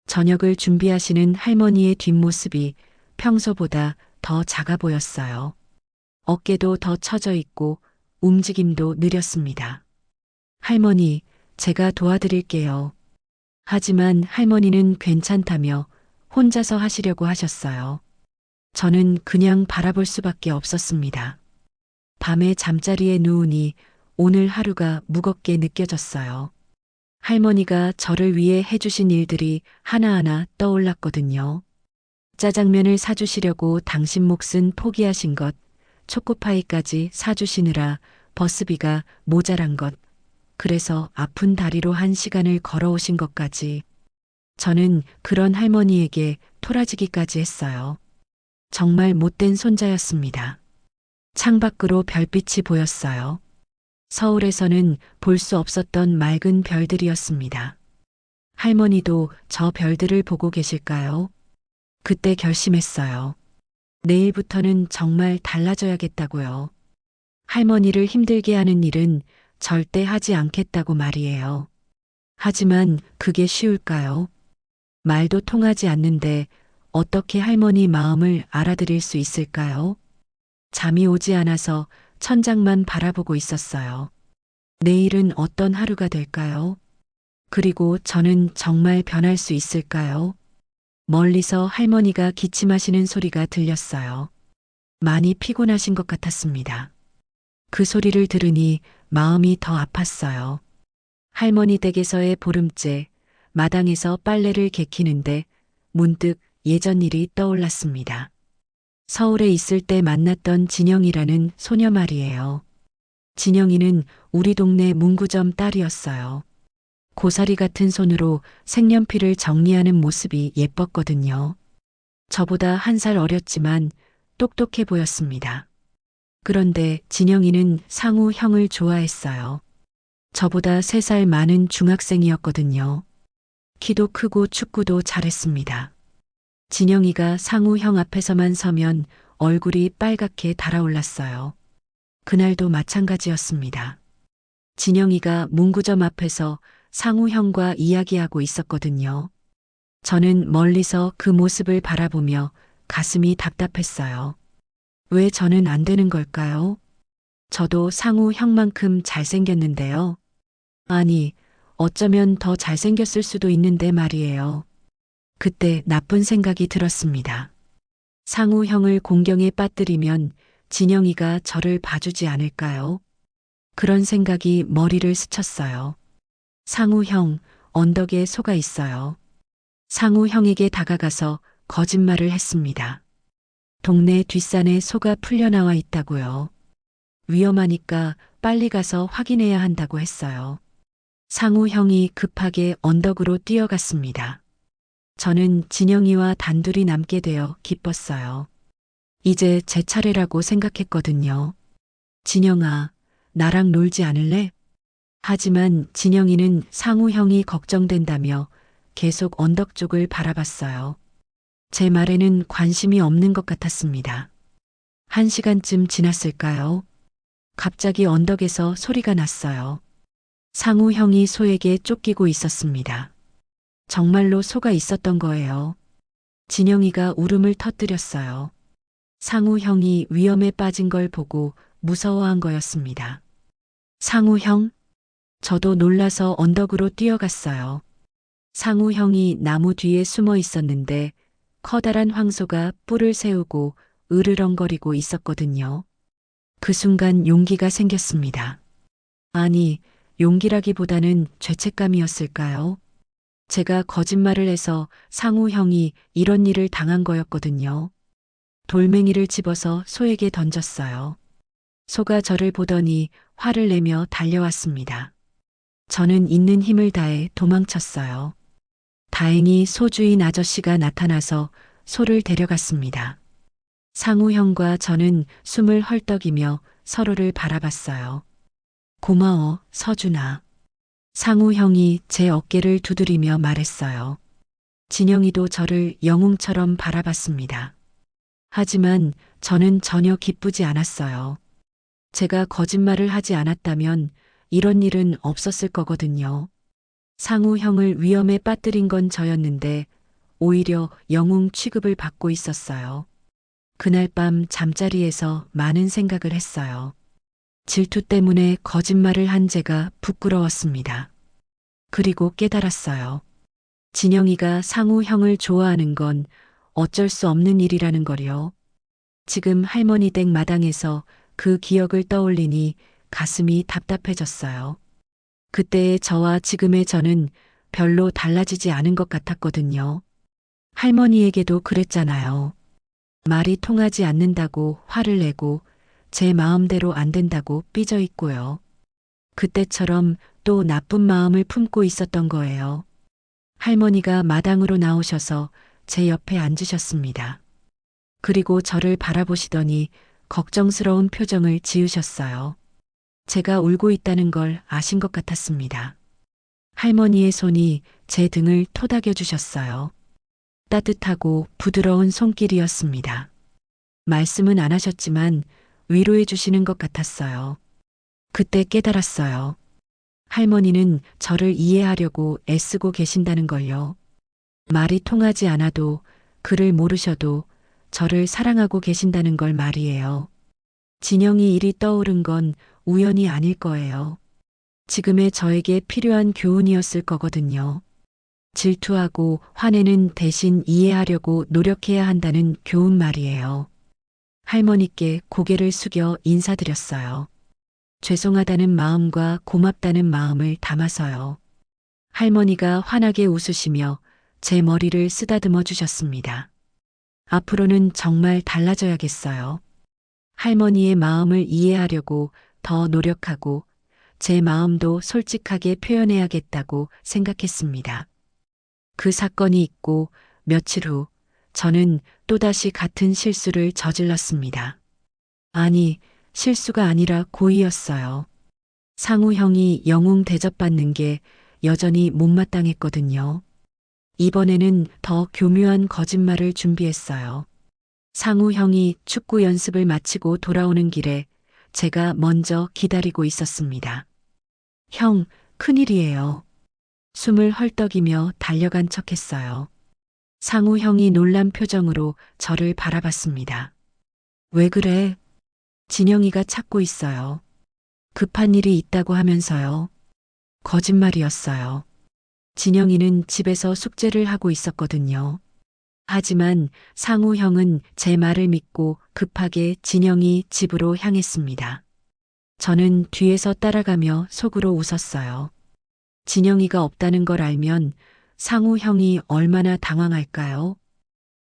저녁을 준비하시는 할머니의 뒷모습이 평소보다 더 작아 보였어요. 어깨도 더 처져 있고 움직임도 느렸습니다. 할머니, 제가 도와드릴게요. 하지만 할머니는 괜찮다며 혼자서 하시려고 하셨어요. 저는 그냥 바라볼 수밖에 없었습니다. 밤에 잠자리에 누우니 오늘 하루가 무겁게 느껴졌어요. 할머니가 저를 위해 해주신 일들이 하나하나 떠올랐거든요. 짜장면을 사주시려고 당신 몫은 포기하신 것, 초코파이까지 사주시느라 버스비가 모자란 것, 그래서 아픈 다리로 1시간을 걸어오신 것까지. 저는 그런 할머니에게 토라지기까지 했어요. 정말 못된 손자였습니다. 창밖으로 별빛이 보였어요. 서울에서는 볼 수 없었던 맑은 별들이었습니다. 할머니도 저 별들을 보고 계실까요? 그때 결심했어요. 내일부터는 정말 달라져야겠다고요. 할머니를 힘들게 하는 일은 절대 하지 않겠다고 말이에요. 하지만 그게 쉬울까요? 말도 통하지 않는데 어떻게 할머니 마음을 알아들일 수 있을까요? 잠이 오지 않아서 천장만 바라보고 있었어요. 내일은 어떤 하루가 될까요? 그리고 저는 정말 변할 수 있을까요? 멀리서 할머니가 기침하시는 소리가 들렸어요. 많이 피곤하신 것 같았습니다. 그 소리를 들으니 마음이 더 아팠어요. 할머니 댁에서의 보름째, 마당에서 빨래를 개키는데 문득 예전 일이 떠올랐습니다. 서울에 있을 때 만났던 진영이라는 소녀 말이에요. 진영이는 우리 동네 문구점 딸이었어요. 고사리 같은 손으로 색연필을 정리하는 모습이 예뻤거든요. 저보다 1살 어렸지만 똑똑해 보였습니다. 그런데 진영이는 상우 형을 좋아했어요. 저보다 3살 많은 중학생이었거든요. 키도 크고 축구도 잘했습니다. 진영이가 상우 형 앞에서만 서면 얼굴이 빨갛게 달아올랐어요. 그날도 마찬가지였습니다. 진영이가 문구점 앞에서 상우 형과 이야기하고 있었거든요. 저는 멀리서 그 모습을 바라보며 가슴이 답답했어요. 왜 저는 안 되는 걸까요? 저도 상우 형만큼 잘생겼는데요. 아니, 어쩌면 더 잘생겼을 수도 있는데 말이에요. 그때 나쁜 생각이 들었습니다. 상우 형을 공경에 빠뜨리면 진영이가 저를 봐주지 않을까요? 그런 생각이 머리를 스쳤어요. 상우 형, 언덕에 소가 있어요. 상우 형에게 다가가서 거짓말을 했습니다. 동네 뒷산에 소가 풀려나와 있다고요. 위험하니까 빨리 가서 확인해야 한다고 했어요. 상우 형이 급하게 언덕으로 뛰어갔습니다. 저는 진영이와 단둘이 남게 되어 기뻤어요. 이제 제 차례라고 생각했거든요. 진영아, 나랑 놀지 않을래? 하지만 진영이는 상우 형이 걱정된다며 계속 언덕 쪽을 바라봤어요. 제 말에는 관심이 없는 것 같았습니다. 1시간쯤 지났을까요? 갑자기 언덕에서 소리가 났어요. 상우 형이 소에게 쫓기고 있었습니다. 정말로 소가 있었던 거예요. 진영이가 울음을 터뜨렸어요. 상우 형이 위험에 빠진 걸 보고 무서워한 거였습니다. 상우 형? 저도 놀라서 언덕으로 뛰어갔어요. 상우 형이 나무 뒤에 숨어 있었는데 커다란 황소가 뿔을 세우고 으르렁거리고 있었거든요. 그 순간 용기가 생겼습니다. 아니, 용기라기보다는 죄책감이었을까요? 제가 거짓말을 해서 상우 형이 이런 일을 당한 거였거든요. 돌멩이를 집어서 소에게 던졌어요. 소가 저를 보더니 화를 내며 달려왔습니다. 저는 있는 힘을 다해 도망쳤어요. 다행히 소주인 아저씨가 나타나서 소를 데려갔습니다. 상우 형과 저는 숨을 헐떡이며 서로를 바라봤어요. 고마워, 서준아. 상우 형이 제 어깨를 두드리며 말했어요. 진영이도 저를 영웅처럼 바라봤습니다. 하지만 저는 전혀 기쁘지 않았어요. 제가 거짓말을 하지 않았다면 이런 일은 없었을 거거든요. 상우 형을 위험에 빠뜨린 건 저였는데 오히려 영웅 취급을 받고 있었어요. 그날 밤 잠자리에서 많은 생각을 했어요. 질투 때문에 거짓말을 한 제가 부끄러웠습니다. 그리고 깨달았어요. 진영이가 상우 형을 좋아하는 건 어쩔 수 없는 일이라는 거요. 지금 할머니 댁 마당에서 그 기억을 떠올리니 가슴이 답답해졌어요. 그때의 저와 지금의 저는 별로 달라지지 않은 것 같았거든요. 할머니에게도 그랬잖아요. 말이 통하지 않는다고 화를 내고 제 마음대로 안 된다고 삐져 있고요. 그때처럼 또 나쁜 마음을 품고 있었던 거예요. 할머니가 마당으로 나오셔서 제 옆에 앉으셨습니다. 그리고 저를 바라보시더니 걱정스러운 표정을 지으셨어요. 제가 울고 있다는 걸 아신 것 같았습니다. 할머니의 손이 제 등을 토닥여 주셨어요. 따뜻하고 부드러운 손길이었습니다. 말씀은 안 하셨지만 위로해 주시는 것 같았어요. 그때 깨달았어요. 할머니는 저를 이해하려고 애쓰고 계신다는 걸요. 말이 통하지 않아도 그를 모르셔도 저를 사랑하고 계신다는 걸 말이에요. 진영이 일이 떠오른 건 우연이 아닐 거예요. 지금의 저에게 필요한 교훈이었을 거거든요. 질투하고 화내는 대신 이해하려고 노력해야 한다는 교훈 말이에요. 할머니께 고개를 숙여 인사드렸어요. 죄송하다는 마음과 고맙다는 마음을 담아서요. 할머니가 환하게 웃으시며 제 머리를 쓰다듬어 주셨습니다. 앞으로는 정말 달라져야겠어요. 할머니의 마음을 이해하려고 더 노력하고 제 마음도 솔직하게 표현해야겠다고 생각했습니다. 그 사건이 있고 며칠 후 저는 또다시 같은 실수를 저질렀습니다. 아니, 실수가 아니라 고의였어요. 상우 형이 영웅 대접받는 게 여전히 못마땅했거든요. 이번에는 더 교묘한 거짓말을 준비했어요. 상우 형이 축구 연습을 마치고 돌아오는 길에 제가 먼저 기다리고 있었습니다. 형, 큰일이에요. 숨을 헐떡이며 달려간 척했어요. 상우 형이 놀란 표정으로 저를 바라봤습니다. 왜 그래? 진영이가 찾고 있어요. 급한 일이 있다고 하면서요. 거짓말이었어요. 진영이는 집에서 숙제를 하고 있었거든요. 하지만 상우 형은 제 말을 믿고 급하게 진영이 집으로 향했습니다. 저는 뒤에서 따라가며 속으로 웃었어요. 진영이가 없다는 걸 알면 상우 형이 얼마나 당황할까요?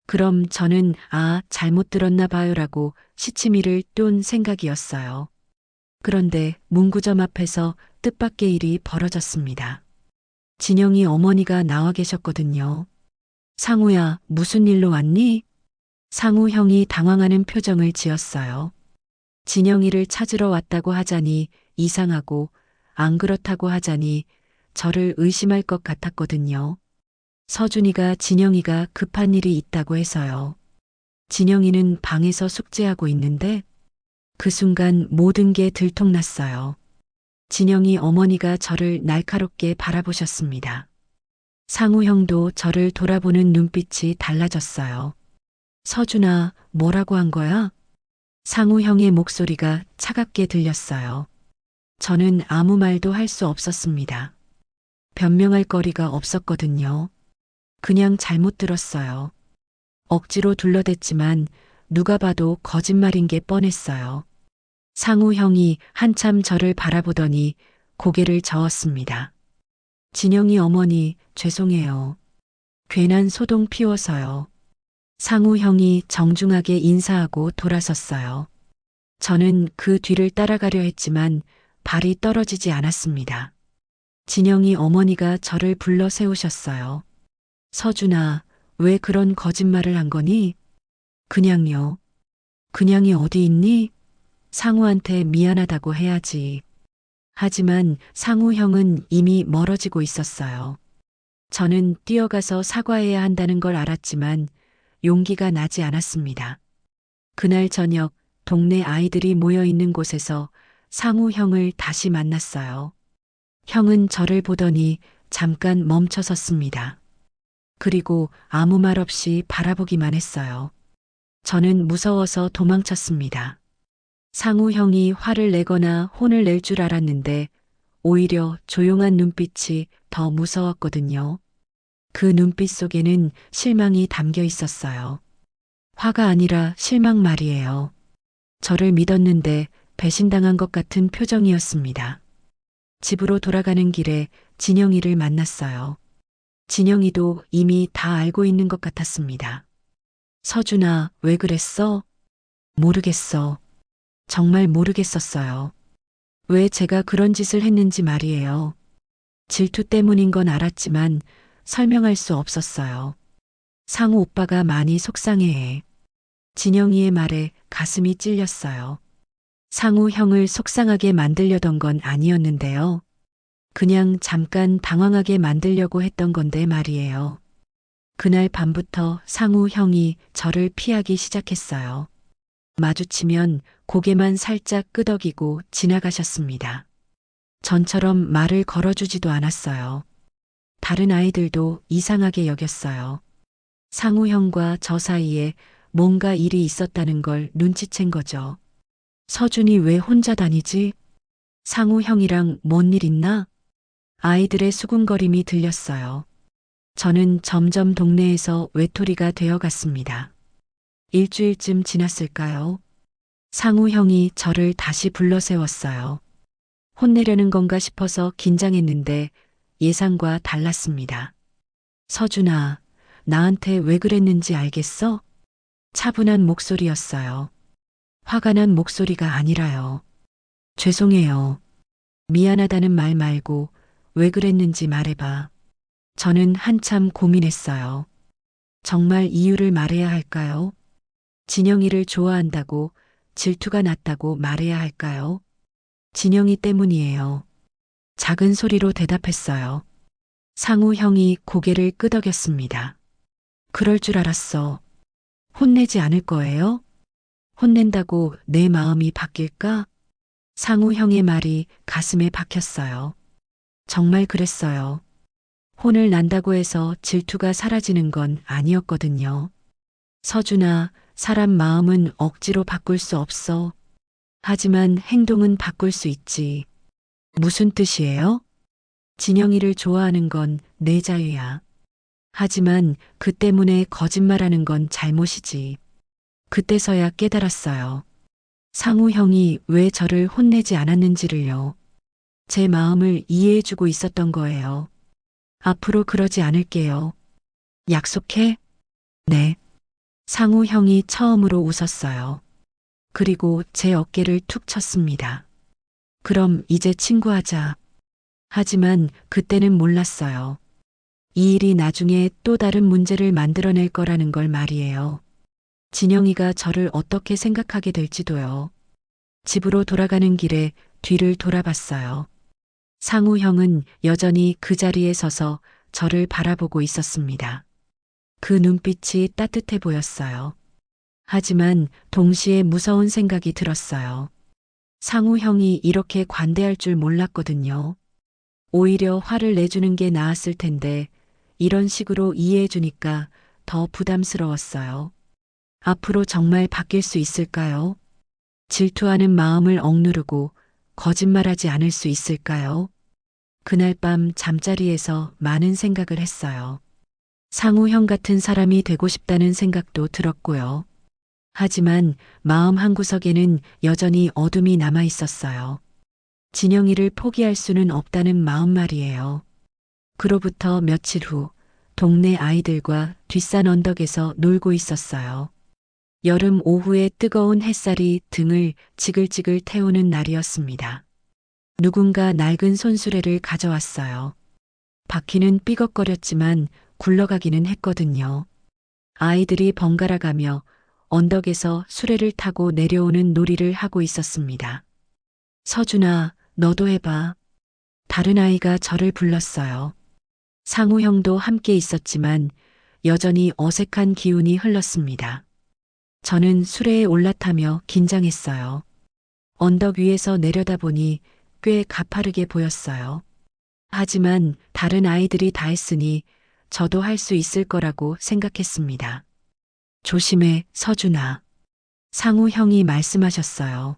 그럼 저는 잘못 들었나 봐요라고 시치미를 뚠 생각이었어요. 그런데 문구점 앞에서 뜻밖의 일이 벌어졌습니다. 진영이 어머니가 나와 계셨거든요. 상우야, 무슨 일로 왔니? 상우 형이 당황하는 표정을 지었어요. 진영이를 찾으러 왔다고 하자니 이상하고 안 그렇다고 하자니 저를 의심할 것 같았거든요. 서준이가 진영이가 급한 일이 있다고 해서요. 진영이는 방에서 숙제하고 있는데 그 순간 모든 게 들통났어요. 진영이 어머니가 저를 날카롭게 바라보셨습니다. 상우 형도 저를 돌아보는 눈빛이 달라졌어요. 서준아, 뭐라고 한 거야? 상우 형의 목소리가 차갑게 들렸어요. 저는 아무 말도 할 수 없었습니다. 변명할 거리가 없었거든요. 그냥 잘못 들었어요. 억지로 둘러댔지만 누가 봐도 거짓말인 게 뻔했어요. 상우 형이 한참 저를 바라보더니 고개를 저었습니다. 진영이 어머니, 죄송해요. 괜한 소동 피워서요. 상우 형이 정중하게 인사하고 돌아섰어요. 저는 그 뒤를 따라가려 했지만 발이 떨어지지 않았습니다. 진영이 어머니가 저를 불러 세우셨어요. 서준아, 왜 그런 거짓말을 한 거니? 그냥요. 그냥이 어디 있니? 상우한테 미안하다고 해야지. 하지만 상우 형은 이미 멀어지고 있었어요. 저는 뛰어가서 사과해야 한다는 걸 알았지만 용기가 나지 않았습니다. 그날 저녁 동네 아이들이 모여 있는 곳에서 상우 형을 다시 만났어요. 형은 저를 보더니 잠깐 멈춰 섰습니다. 그리고 아무 말 없이 바라보기만 했어요. 저는 무서워서 도망쳤습니다. 상우 형이 화를 내거나 혼을 낼 줄 알았는데 오히려 조용한 눈빛이 더 무서웠거든요. 그 눈빛 속에는 실망이 담겨 있었어요. 화가 아니라 실망 말이에요. 저를 믿었는데 배신당한 것 같은 표정이었습니다. 집으로 돌아가는 길에 진영이를 만났어요. 진영이도 이미 다 알고 있는 것 같았습니다. 서준아, 왜 그랬어? 모르겠어. 정말 모르겠었어요. 왜 제가 그런 짓을 했는지 말이에요. 질투 때문인 건 알았지만 설명할 수 없었어요. 상우 오빠가 많이 속상해해. 진영이의 말에 가슴이 찔렸어요. 상우 형을 속상하게 만들려던 건 아니었는데요. 그냥 잠깐 당황하게 만들려고 했던 건데 말이에요. 그날 밤부터 상우 형이 저를 피하기 시작했어요. 마주치면 고개만 살짝 끄덕이고 지나가셨습니다. 전처럼 말을 걸어주지도 않았어요. 다른 아이들도 이상하게 여겼어요. 상우 형과 저 사이에 뭔가 일이 있었다는 걸 눈치챈 거죠. 서준이 왜 혼자 다니지? 상우 형이랑 뭔 일 있나? 아이들의 수군거림이 들렸어요. 저는 점점 동네에서 외톨이가 되어갔습니다. 일주일쯤 지났을까요? 상우 형이 저를 다시 불러 세웠어요. 혼내려는 건가 싶어서 긴장했는데 예상과 달랐습니다. 서준아, 나한테 왜 그랬는지 알겠어? 차분한 목소리였어요. 화가 난 목소리가 아니라요. 죄송해요. 미안하다는 말 말고 왜 그랬는지 말해봐. 저는 한참 고민했어요. 정말 이유를 말해야 할까요? 진영이를 좋아한다고 질투가 났다고 말해야 할까요? 진영이 때문이에요. 작은 소리로 대답했어요. 상우 형이 고개를 끄덕였습니다. 그럴 줄 알았어. 혼내지 않을 거예요? 혼낸다고 내 마음이 바뀔까? 상우 형의 말이 가슴에 박혔어요. 정말 그랬어요. 혼을 난다고 해서 질투가 사라지는 건 아니었거든요. 서준아, 사람 마음은 억지로 바꿀 수 없어. 하지만 행동은 바꿀 수 있지. 무슨 뜻이에요? 진영이를 좋아하는 건 내 자유야. 하지만 그 때문에 거짓말하는 건 잘못이지. 그때서야 깨달았어요. 상우 형이 왜 저를 혼내지 않았는지를요. 제 마음을 이해해주고 있었던 거예요. 앞으로 그러지 않을게요. 약속해? 네. 상우 형이 처음으로 웃었어요. 그리고 제 어깨를 툭 쳤습니다. 그럼 이제 친구하자. 하지만 그때는 몰랐어요. 이 일이 나중에 또 다른 문제를 만들어낼 거라는 걸 말이에요. 진영이가 저를 어떻게 생각하게 될지도요. 집으로 돌아가는 길에 뒤를 돌아봤어요. 상우 형은 여전히 그 자리에 서서 저를 바라보고 있었습니다. 그 눈빛이 따뜻해 보였어요. 하지만 동시에 무서운 생각이 들었어요. 상우 형이 이렇게 관대할 줄 몰랐거든요. 오히려 화를 내주는 게 나았을 텐데 이런 식으로 이해해 주니까 더 부담스러웠어요. 앞으로 정말 바뀔 수 있을까요? 질투하는 마음을 억누르고 거짓말하지 않을 수 있을까요? 그날 밤 잠자리에서 많은 생각을 했어요. 상우 형 같은 사람이 되고 싶다는 생각도 들었고요. 하지만 마음 한구석에는 여전히 어둠이 남아 있었어요. 진영이를 포기할 수는 없다는 마음 말이에요. 그로부터 며칠 후 동네 아이들과 뒷산 언덕에서 놀고 있었어요. 여름 오후에 뜨거운 햇살이 등을 지글지글 태우는 날이었습니다. 누군가 낡은 손수레를 가져왔어요. 바퀴는 삐걱거렸지만 굴러가기는 했거든요. 아이들이 번갈아 가며 언덕에서 수레를 타고 내려오는 놀이를 하고 있었습니다. 서준아, 너도 해봐. 다른 아이가 저를 불렀어요. 상우 형도 함께 있었지만 여전히 어색한 기운이 흘렀습니다. 저는 수레에 올라타며 긴장했어요. 언덕 위에서 내려다보니 꽤 가파르게 보였어요. 하지만 다른 아이들이 다 했으니 저도 할 수 있을 거라고 생각했습니다. 조심해, 서준아. 상우 형이 말씀하셨어요.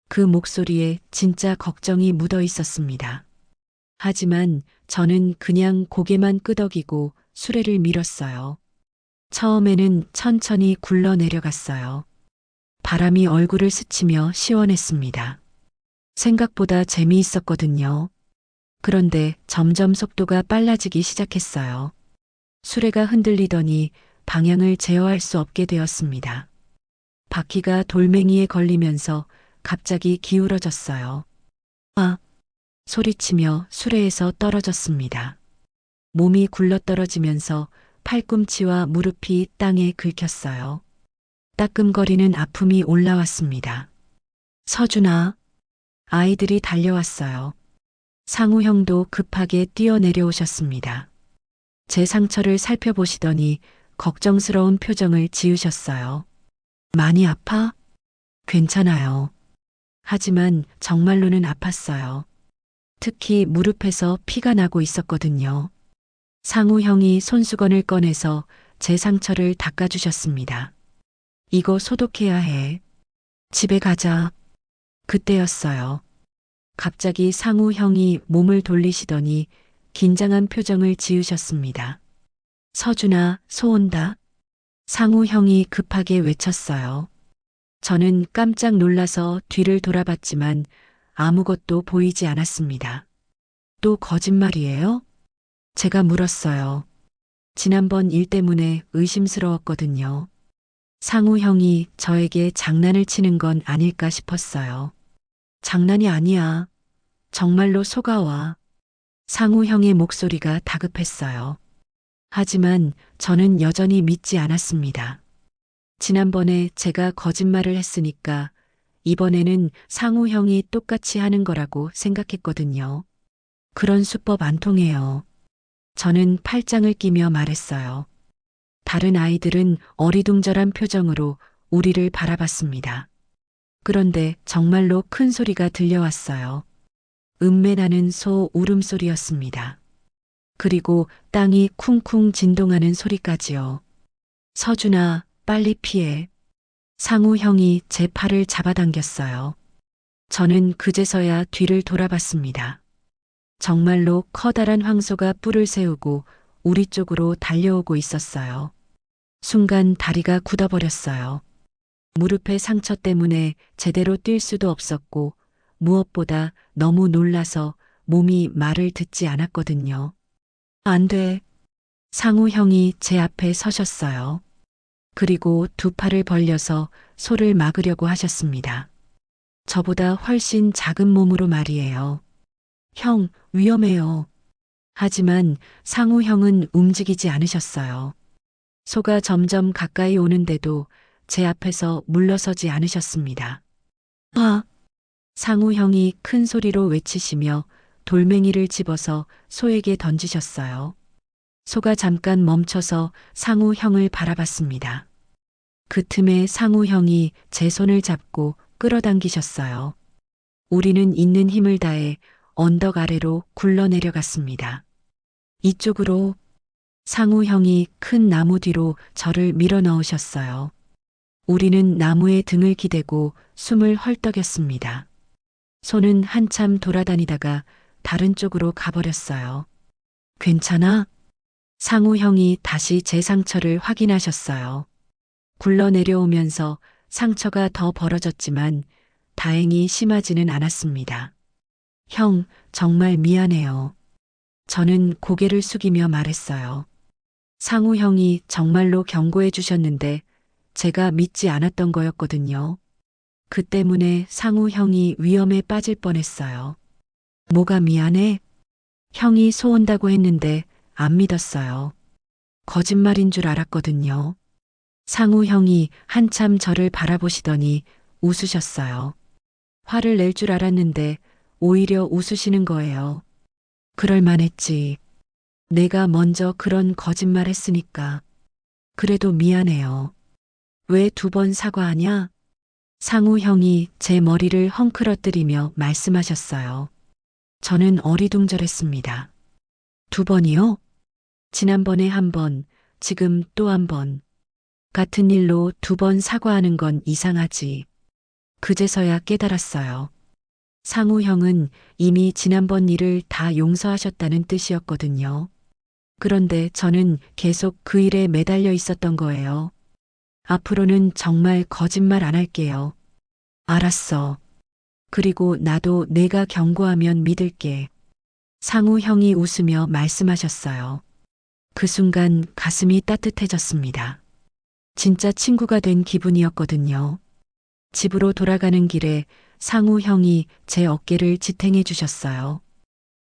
그 목소리에 진짜 걱정이 묻어 있었습니다. 하지만 저는 그냥 고개만 끄덕이고 수레를 밀었어요. 처음에는 천천히 굴러 내려갔어요. 바람이 얼굴을 스치며 시원했습니다. 생각보다 재미있었거든요. 그런데 점점 속도가 빨라지기 시작했어요. 수레가 흔들리더니 방향을 제어할 수 없게 되었습니다. 바퀴가 돌멩이에 걸리면서 갑자기 기울어졌어요. 아! 소리치며 수레에서 떨어졌습니다. 몸이 굴러떨어지면서 팔꿈치와 무릎이 땅에 긁혔어요. 따끔거리는 아픔이 올라왔습니다. 서준아, 아이들이 달려왔어요. 상우 형도 급하게 뛰어내려오셨습니다. 제 상처를 살펴보시더니 걱정스러운 표정을 지으셨어요. 많이 아파? 괜찮아요. 하지만 정말로는 아팠어요. 특히 무릎에서 피가 나고 있었거든요. 상우 형이 손수건을 꺼내서 제 상처를 닦아주셨습니다. 이거 소독해야 해. 집에 가자. 그때였어요. 갑자기 상우 형이 몸을 돌리시더니 긴장한 표정을 지으셨습니다. 서준아, 소 온다. 상우 형이 급하게 외쳤어요. 저는 깜짝 놀라서 뒤를 돌아봤지만 아무것도 보이지 않았습니다. 또 거짓말이에요? 제가 물었어요. 지난번 일 때문에 의심스러웠거든요. 상우 형이 저에게 장난을 치는 건 아닐까 싶었어요. 장난이 아니야. 정말로 소가 와. 상우 형의 목소리가 다급했어요. 하지만 저는 여전히 믿지 않았습니다. 지난번에 제가 거짓말을 했으니까 이번에는 상우 형이 똑같이 하는 거라고 생각했거든요. 그런 수법 안 통해요. 저는 팔짱을 끼며 말했어요. 다른 아이들은 어리둥절한 표정으로 우리를 바라봤습니다. 그런데 정말로 큰 소리가 들려왔어요. 음매나는 소 울음소리였습니다. 그리고 땅이 쿵쿵 진동하는 소리까지요. 서준아, 빨리 피해. 상우 형이 제 팔을 잡아당겼어요. 저는 그제서야 뒤를 돌아봤습니다. 정말로 커다란 황소가 뿔을 세우고 우리 쪽으로 달려오고 있었어요. 순간 다리가 굳어버렸어요. 무릎의 상처 때문에 제대로 뛸 수도 없었고 무엇보다 너무 놀라서 몸이 말을 듣지 않았거든요. 안 돼. 상우 형이 제 앞에 서셨어요. 그리고 두 팔을 벌려서 소를 막으려고 하셨습니다. 저보다 훨씬 작은 몸으로 말이에요. 형, 위험해요. 하지만 상우 형은 움직이지 않으셨어요. 소가 점점 가까이 오는데도 제 앞에서 물러서지 않으셨습니다. 아! 상우 형이 큰 소리로 외치시며 돌멩이를 집어서 소에게 던지셨어요. 소가 잠깐 멈춰서 상우 형을 바라봤습니다. 그 틈에 상우 형이 제 손을 잡고 끌어당기셨어요. 우리는 있는 힘을 다해 언덕 아래로 굴러내려갔습니다. 이쪽으로 상우 형이 큰 나무 뒤로 저를 밀어 넣으셨어요. 우리는 나무에 등을 기대고 숨을 헐떡였습니다. 소는 한참 돌아다니다가 다른 쪽으로 가버렸어요. 괜찮아? 상우 형이 다시 제 상처를 확인하셨어요. 굴러 내려오면서 상처가 더 벌어졌지만 다행히 심하지는 않았습니다. 형, 정말 미안해요. 저는 고개를 숙이며 말했어요. 상우 형이 정말로 경고해 주셨는데 제가 믿지 않았던 거였거든요. 그 때문에 상우 형이 위험에 빠질 뻔했어요. 뭐가 미안해? 형이 소 온다고 했는데 안 믿었어요. 거짓말인 줄 알았거든요. 상우 형이 한참 저를 바라보시더니 웃으셨어요. 화를 낼 줄 알았는데 오히려 웃으시는 거예요. 그럴 만했지. 내가 먼저 그런 거짓말 했으니까. 그래도 미안해요. 왜 두 번 사과하냐? 상우 형이 제 머리를 헝클어뜨리며 말씀하셨어요. 저는 어리둥절했습니다. 두 번이요? 지난번에 한 번, 지금 또 한 번. 같은 일로 두 번 사과하는 건 이상하지. 그제서야 깨달았어요. 상우 형은 이미 지난번 일을 다 용서하셨다는 뜻이었거든요. 그런데 저는 계속 그 일에 매달려 있었던 거예요. 앞으로는 정말 거짓말 안 할게요. 알았어. 그리고 나도 내가 경고하면 믿을게. 상우 형이 웃으며 말씀하셨어요. 그 순간 가슴이 따뜻해졌습니다. 진짜 친구가 된 기분이었거든요. 집으로 돌아가는 길에 상우 형이 제 어깨를 지탱해 주셨어요.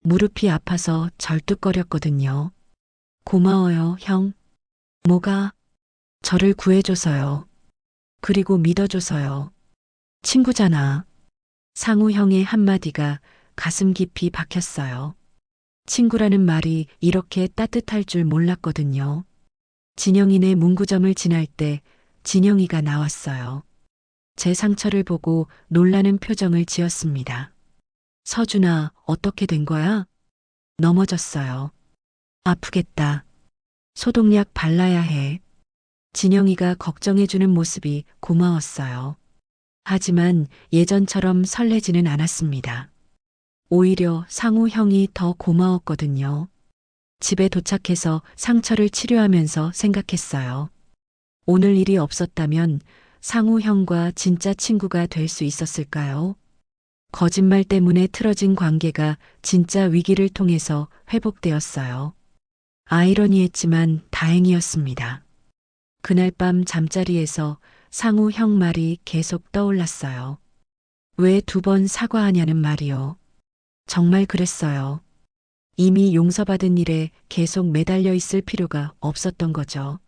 무릎이 아파서 절뚝거렸거든요. 고마워요, 형. 뭐가? 저를 구해줘서요. 그리고 믿어줘서요. 친구잖아. 상우 형의 한마디가 가슴 깊이 박혔어요. 친구라는 말이 이렇게 따뜻할 줄 몰랐거든요. 진영이네 문구점을 지날 때 진영이가 나왔어요. 제 상처를 보고 놀라는 표정을 지었습니다. 서준아, 어떻게 된 거야? 넘어졌어요. 아프겠다. 소독약 발라야 해. 진영이가 걱정해주는 모습이 고마웠어요. 하지만 예전처럼 설레지는 않았습니다. 오히려 상우 형이 더 고마웠거든요. 집에 도착해서 상처를 치료하면서 생각했어요. 오늘 일이 없었다면 상우 형과 진짜 친구가 될 수 있었을까요? 거짓말 때문에 틀어진 관계가 진짜 위기를 통해서 회복되었어요. 아이러니했지만 다행이었습니다. 그날 밤 잠자리에서 상우 형 말이 계속 떠올랐어요. 왜 2번 사과하냐는 말이요. 정말 그랬어요. 이미 용서받은 일에 계속 매달려 있을 필요가 없었던 거죠.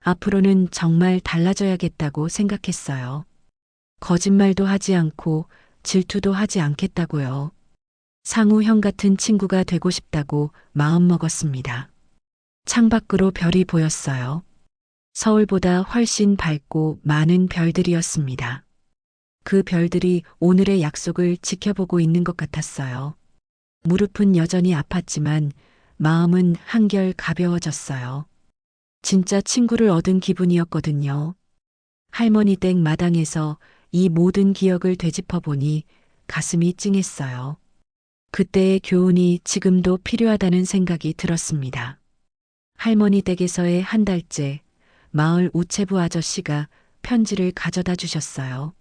앞으로는 정말 달라져야겠다고 생각했어요. 거짓말도 하지 않고 질투도 하지 않겠다고요. 상우 형 같은 친구가 되고 싶다고 마음먹었습니다. 창밖으로 별이 보였어요. 서울보다 훨씬 밝고 많은 별들이었습니다. 그 별들이 오늘의 약속을 지켜보고 있는 것 같았어요. 무릎은 여전히 아팠지만 마음은 한결 가벼워졌어요. 진짜 친구를 얻은 기분이었거든요. 할머니 댁 마당에서 이 모든 기억을 되짚어보니 가슴이 찡했어요. 그때의 교훈이 지금도 필요하다는 생각이 들었습니다. 할머니 댁에서의 한 달째 마을 우체부 아저씨가 편지를 가져다 주셨어요.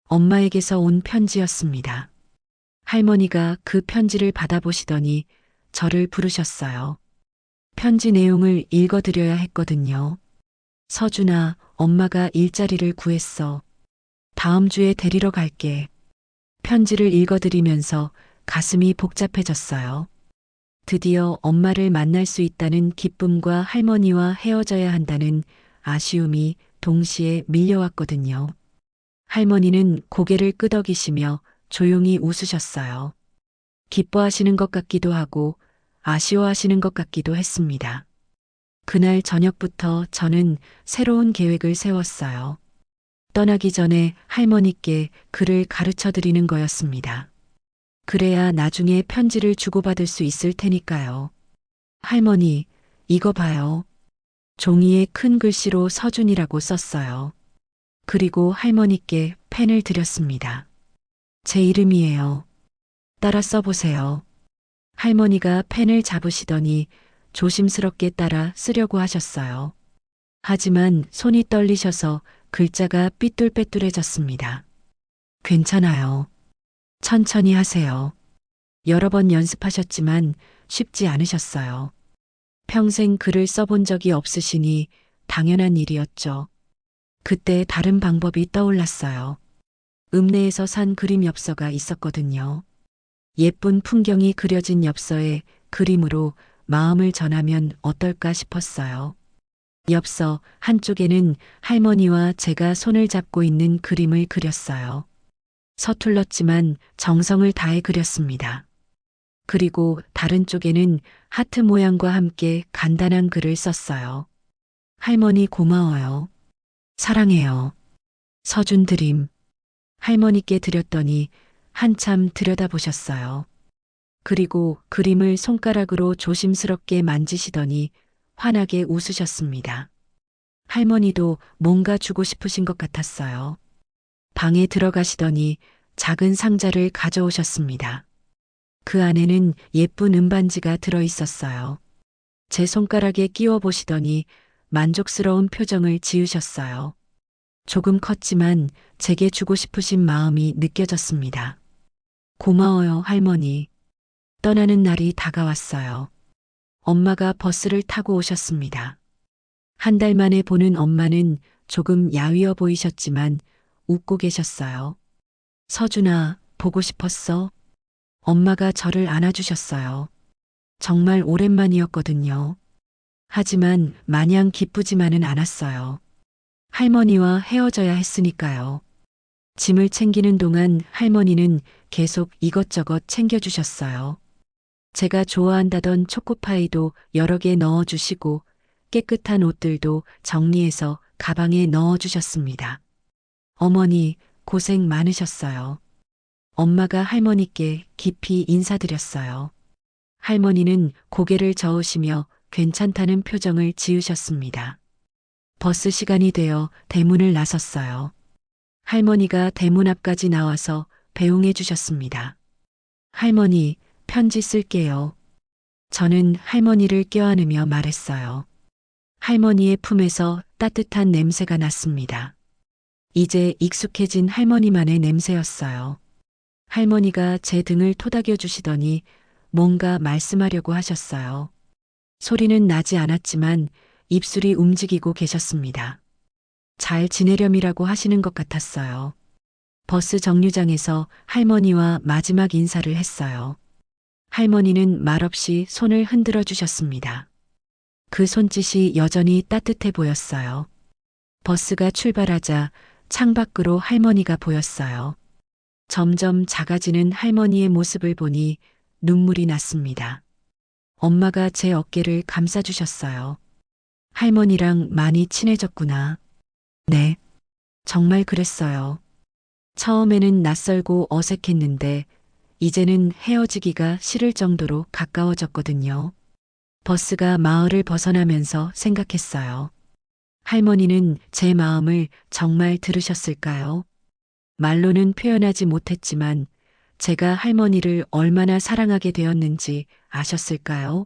엄마에게서 온 편지였습니다. 할머니가 그 편지를 받아보시더니 저를 부르셨어요. 편지 내용을 읽어드려야 했거든요. 서준아, 엄마가 일자리를 구했어. 다음 주에 데리러 갈게. 편지를 읽어드리면서 가슴이 복잡해졌어요. 드디어 엄마를 만날 수 있다는 기쁨과 할머니와 헤어져야 한다는 아쉬움이 동시에 밀려왔거든요. 할머니는 고개를 끄덕이시며 조용히 웃으셨어요. 기뻐하시는 것 같기도 하고 아쉬워하시는 것 같기도 했습니다. 그날 저녁부터 저는 새로운 계획을 세웠어요. 떠나기 전에 할머니께 글을 가르쳐 드리는 거였습니다. 그래야 나중에 편지를 주고받을 수 있을 테니까요. 할머니, 이거 봐요. 종이에 큰 글씨로 서준이라고 썼어요. 그리고 할머니께 펜을 드렸습니다. 제 이름이에요. 따라 써보세요. 할머니가 펜을 잡으시더니 조심스럽게 따라 쓰려고 하셨어요. 하지만 손이 떨리셔서 글자가 삐뚤빼뚤해졌습니다. 괜찮아요. 천천히 하세요. 여러 번 연습하셨지만 쉽지 않으셨어요. 평생 글을 써본 적이 없으시니 당연한 일이었죠. 그때 다른 방법이 떠올랐어요. 읍내에서 산 그림 엽서가 있었거든요. 예쁜 풍경이 그려진 엽서에 그림으로 마음을 전하면 어떨까 싶었어요. 엽서 한쪽에는 할머니와 제가 손을 잡고 있는 그림을 그렸어요. 서툴렀지만 정성을 다해 그렸습니다. 그리고 다른 쪽에는 하트 모양과 함께 간단한 글을 썼어요. 할머니 고마워요. 사랑해요. 서준 드림. 할머니께 드렸더니 한참 들여다보셨어요. 그리고 그림을 손가락으로 조심스럽게 만지시더니 환하게 웃으셨습니다. 할머니도 뭔가 주고 싶으신 것 같았어요. 방에 들어가시더니 작은 상자를 가져오셨습니다. 그 안에는 예쁜 은반지가 들어 있었어요. 제 손가락에 끼워 보시더니 만족스러운 표정을 지으셨어요. 조금 컸지만 제게 주고 싶으신 마음이 느껴졌습니다. 고마워요, 할머니. 떠나는 날이 다가왔어요. 엄마가 버스를 타고 오셨습니다. 한 달 만에 보는 엄마는 조금 야위어 보이셨지만 웃고 계셨어요. 서준아, 보고 싶었어? 엄마가 저를 안아주셨어요. 정말 오랜만이었거든요. 하지만 마냥 기쁘지만은 않았어요. 할머니와 헤어져야 했으니까요. 짐을 챙기는 동안 할머니는 계속 이것저것 챙겨주셨어요. 제가 좋아한다던 초코파이도 여러 개 넣어주시고 깨끗한 옷들도 정리해서 가방에 넣어주셨습니다. 어머니, 고생 많으셨어요. 엄마가 할머니께 깊이 인사드렸어요. 할머니는 고개를 저으시며 괜찮다는 표정을 지으셨습니다. 버스 시간이 되어 대문을 나섰어요. 할머니가 대문 앞까지 나와서 배웅해 주셨습니다. 할머니, 편지 쓸게요. 저는 할머니를 껴안으며 말했어요. 할머니의 품에서 따뜻한 냄새가 났습니다. 이제 익숙해진 할머니만의 냄새였어요. 할머니가 제 등을 토닥여 주시더니 뭔가 말씀하려고 하셨어요. 소리는 나지 않았지만 입술이 움직이고 계셨습니다. 잘 지내렴이라고 하시는 것 같았어요. 버스 정류장에서 할머니와 마지막 인사를 했어요. 할머니는 말없이 손을 흔들어 주셨습니다. 그 손짓이 여전히 따뜻해 보였어요. 버스가 출발하자 창밖으로 할머니가 보였어요. 점점 작아지는 할머니의 모습을 보니 눈물이 났습니다. 엄마가 제 어깨를 감싸주셨어요. 할머니랑 많이 친해졌구나. 네, 정말 그랬어요. 처음에는 낯설고 어색했는데 이제는 헤어지기가 싫을 정도로 가까워졌거든요. 버스가 마을을 벗어나면서 생각했어요. 할머니는 제 마음을 정말 들으셨을까요? 말로는 표현하지 못했지만 제가 할머니를 얼마나 사랑하게 되었는지 아셨을까요?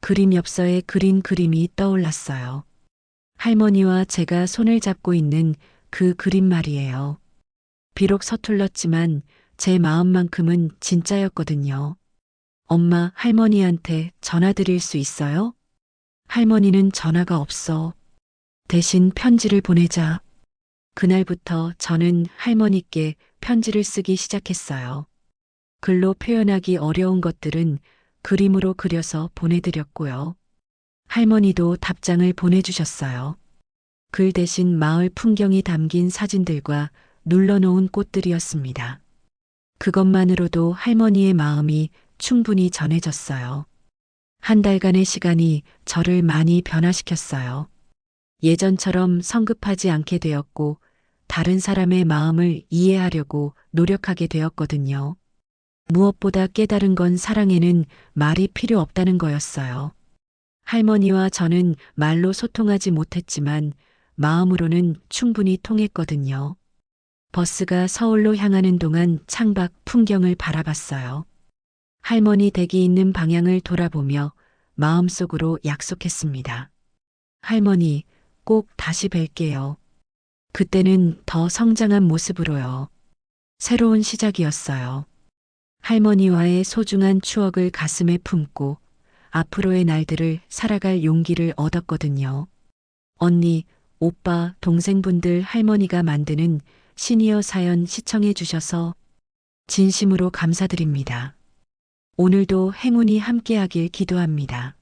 그림 엽서에 그린 그림이 떠올랐어요. 할머니와 제가 손을 잡고 있는 그 그림 말이에요. 비록 서툴렀지만 제 마음만큼은 진짜였거든요. 엄마, 할머니한테 전화 드릴 수 있어요? 할머니는 전화가 없어. 대신 편지를 보내자. 그날부터 저는 할머니께 편지를 쓰기 시작했어요. 글로 표현하기 어려운 것들은 그림으로 그려서 보내드렸고요. 할머니도 답장을 보내주셨어요. 글 대신 마을 풍경이 담긴 사진들과 눌러놓은 꽃들이었습니다. 그것만으로도 할머니의 마음이 충분히 전해졌어요. 한 달간의 시간이 저를 많이 변화시켰어요. 예전처럼 성급하지 않게 되었고 다른 사람의 마음을 이해하려고 노력하게 되었거든요. 무엇보다 깨달은 건 사랑에는 말이 필요 없다는 거였어요. 할머니와 저는 말로 소통하지 못했지만 마음으로는 충분히 통했거든요. 버스가 서울로 향하는 동안 창밖 풍경을 바라봤어요. 할머니 댁이 있는 방향을 돌아보며 마음속으로 약속했습니다. 할머니, 꼭 다시 뵐게요. 그때는 더 성장한 모습으로요. 새로운 시작이었어요. 할머니와의 소중한 추억을 가슴에 품고 앞으로의 날들을 살아갈 용기를 얻었거든요. 언니, 오빠, 동생분들 할머니가 만드는 시니어 사연 시청해 주셔서 진심으로 감사드립니다. 오늘도 행운이 함께하길 기도합니다.